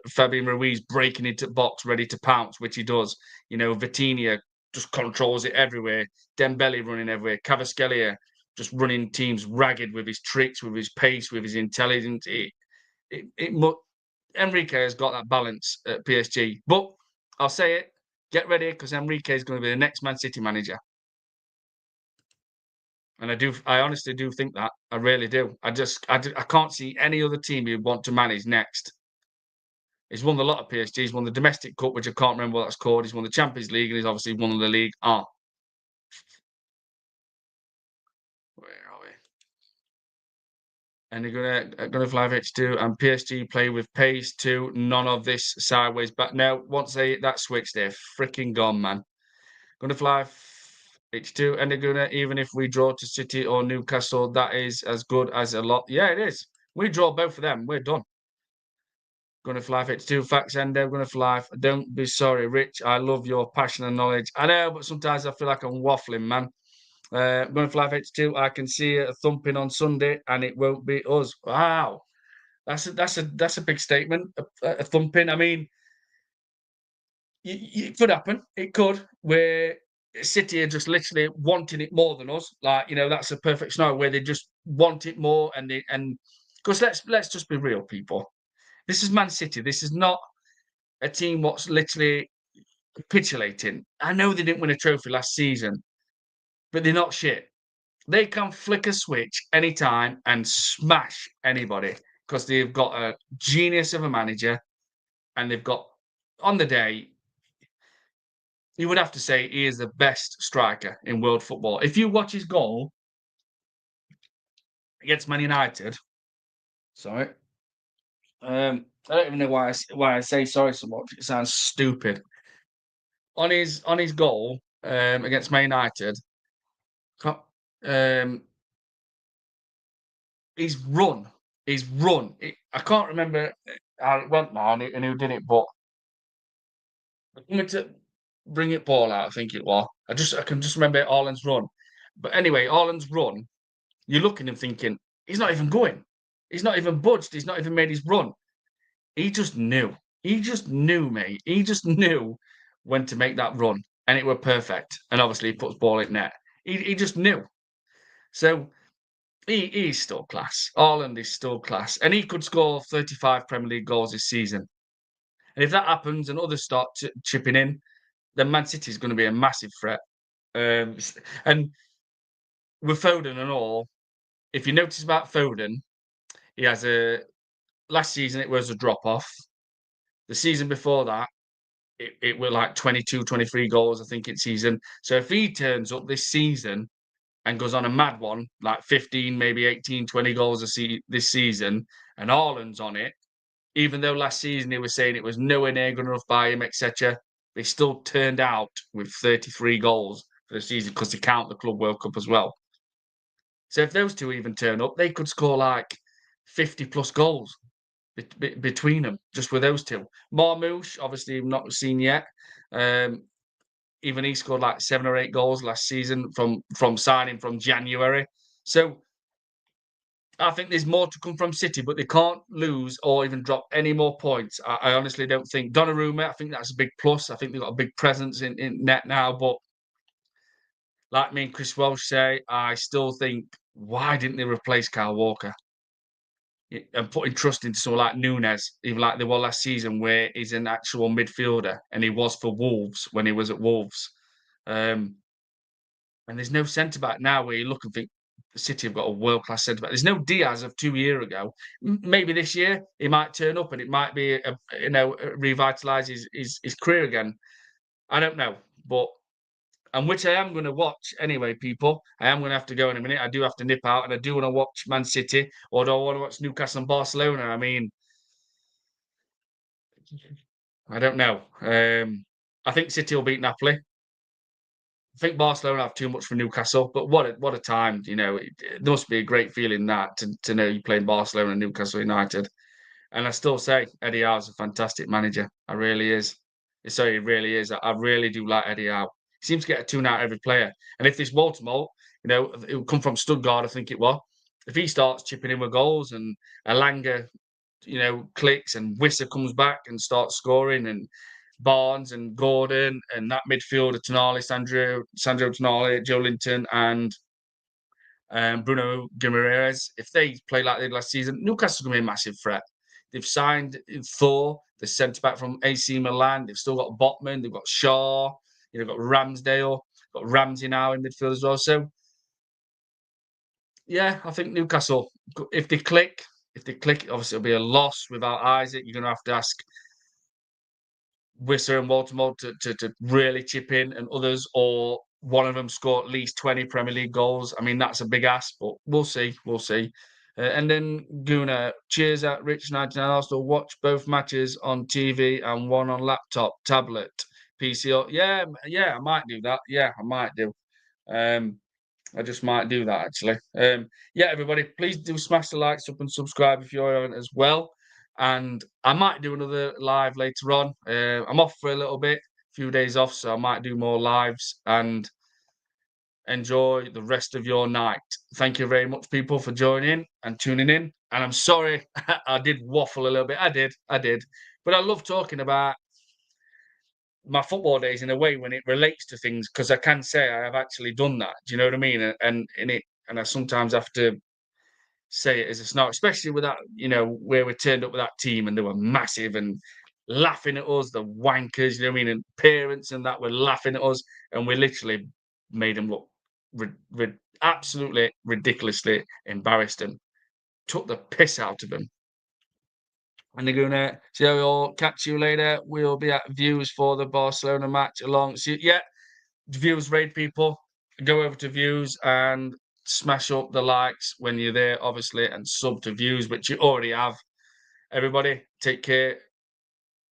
Fabian Ruiz breaking into box, ready to pounce, which he does. You know, Vitinha just controls it everywhere. Dembele running everywhere. Cavaskelia just running teams ragged with his tricks, with his pace, with his intelligence. Enrique has got that balance at PSG. But I'll say it, Get ready because Enrique is going to be the next Man City manager. And I honestly do think that. I really do. I can't see any other team you'd want to manage next. He's won a lot of PSG. He's won the domestic cup, which I can't remember what that's called. He's won the Champions League, and he's obviously won the league. Where are we? And they're gonna fly H2 and PSG play with pace too. None of this sideways. But now once that switch, they're freaking gone, man. Gonna fly H2 and they're gonna even if we draw to City or Newcastle, that is as good as a lot. Yeah, it is. We draw both of them, we're done. Gonna fly H2 facts and they're gonna fly. Don't be sorry, Rich. I love your passion and knowledge. I know, but sometimes I feel like I'm waffling, man. Going to fly H2. I can see a thumping on Sunday, and it won't be us. Wow, that's a big statement. A thumping. I mean, it could happen. It could. Where City are just literally wanting it more than us. Like that's a perfect scenario where they just want it more, and because let's just be real, people. This is Man City. This is not a team what's literally capitulating. I know they didn't win a trophy last season, but they're not shit. They can flick a switch anytime and smash anybody because they've got a genius of a manager and they've got, on the day, you would have to say he is the best striker in world football. If you watch his goal against Man United, sorry, I don't even know why I say sorry so much. It sounds stupid. On his goal against Man United, um, he's run. He's run. I can't remember how it went now and who did it, but to bring it ball out, I think it was. I can just remember Haaland's run. But anyway, Haaland's run, you're looking and thinking, he's not even going. He's not even budged. He's not even made his run. He just knew. He just knew, mate. He just knew when to make that run. And it were perfect. And obviously he puts ball in net. He just knew. So he's still class. Haaland is still class. And he could score 35 Premier League goals this season. And if that happens and others start chipping in, then Man City is going to be a massive threat. And with Foden and all, if you notice about Foden, he has last season it was a drop off. The season before that, it were like 22, 23 goals, I think, in season. So if he turns up this season and goes on a mad one, like 15, maybe 18, 20 goals this season, and Haaland's on it, even though last season they were saying it was nowhere near good enough by him, etc., they still turned out with 33 goals for the season because they count the Club World Cup as well. So if those two even turn up, they could score like 50 plus goals between them, just with those two. Marmoush, obviously, not seen yet. Even he scored like 7 or 8 goals last season from signing from January. So I think there's more to come from City, but they can't lose or even drop any more points. I honestly don't think. Donnarumma, I think that's a big plus. I think they've got a big presence in net now. But like me and Chris Welsh say, I still think, why didn't they replace Kyle Walker? And putting trust into someone like Nunes, even like they were last season, where he's an actual midfielder and he was for Wolves when he was at Wolves. And there's no centre back now where you look and think City have got a world class centre back. There's no Diaz of 2 years ago. Maybe this year he might turn up and it might be revitalise his career again. I don't know, but and which I am going to watch anyway, people. I am going to have to go in a minute. I do have to nip out, and I do want to watch Man City, or do I want to watch Newcastle and Barcelona? I mean, I don't know. I think City will beat Napoli. I think Barcelona have too much for Newcastle, but what a time! There must be a great feeling that to know you playing Barcelona and Newcastle United. And I still say Eddie Howe's a fantastic manager. I really is. So he really is. I really do like Eddie Howe. He seems to get a tune out of every player. And if this Baltimore, it will come from Stuttgart, I think it was. If he starts chipping in with goals and Alanga, clicks and Wissa comes back and starts scoring and Barnes and Gordon and that midfielder Tonali, Sandro Tonali, Joe Linton and Bruno Guimaraes, if they play like they did last season, Newcastle's going to be a massive threat. They've signed Thor. the centre back from AC Milan. They've still got Botman. They've got Shaw. They've got Ramsdale. Got Ramsey now in midfield as well. So yeah, I think Newcastle, if they click, obviously it'll be a loss without Isaac. You're going to have to ask Wisser and Baltimore to really chip in, and others, or one of them score at least 20 Premier League goals. I mean, that's a big ask, but we'll see. We'll see. And then Guna, cheers at Rich99 Arsenal. Watch both matches on TV and one on laptop, tablet, PC. Yeah, yeah, I might do that. Yeah, I might do. Um, I just might do that actually. Yeah, everybody, please do smash the likes up and subscribe if you haven't as well. And I might do another live later on. I'm off for a little bit, a few days off, so I might do more lives and enjoy the rest of your night. Thank you very much, people, for joining and tuning in. And I'm sorry I did waffle a little bit. I did. But I love talking about my football days in a way when it relates to things, because I can say I have actually done that. Do you know what I mean? And I sometimes have to say it as a snark, especially with that, where we turned up with that team and they were massive and laughing at us, the wankers, you know what I mean? And parents and that were laughing at us, and we literally made them look absolutely ridiculously embarrassed and took the piss out of them. And they're gonna so we'll catch you later. We'll be at views for the Barcelona match along. So yeah, views raid people. Go over to views and smash up the likes when you're there, obviously, and sub to views, which you already have. Everybody, take care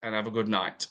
and have a good night.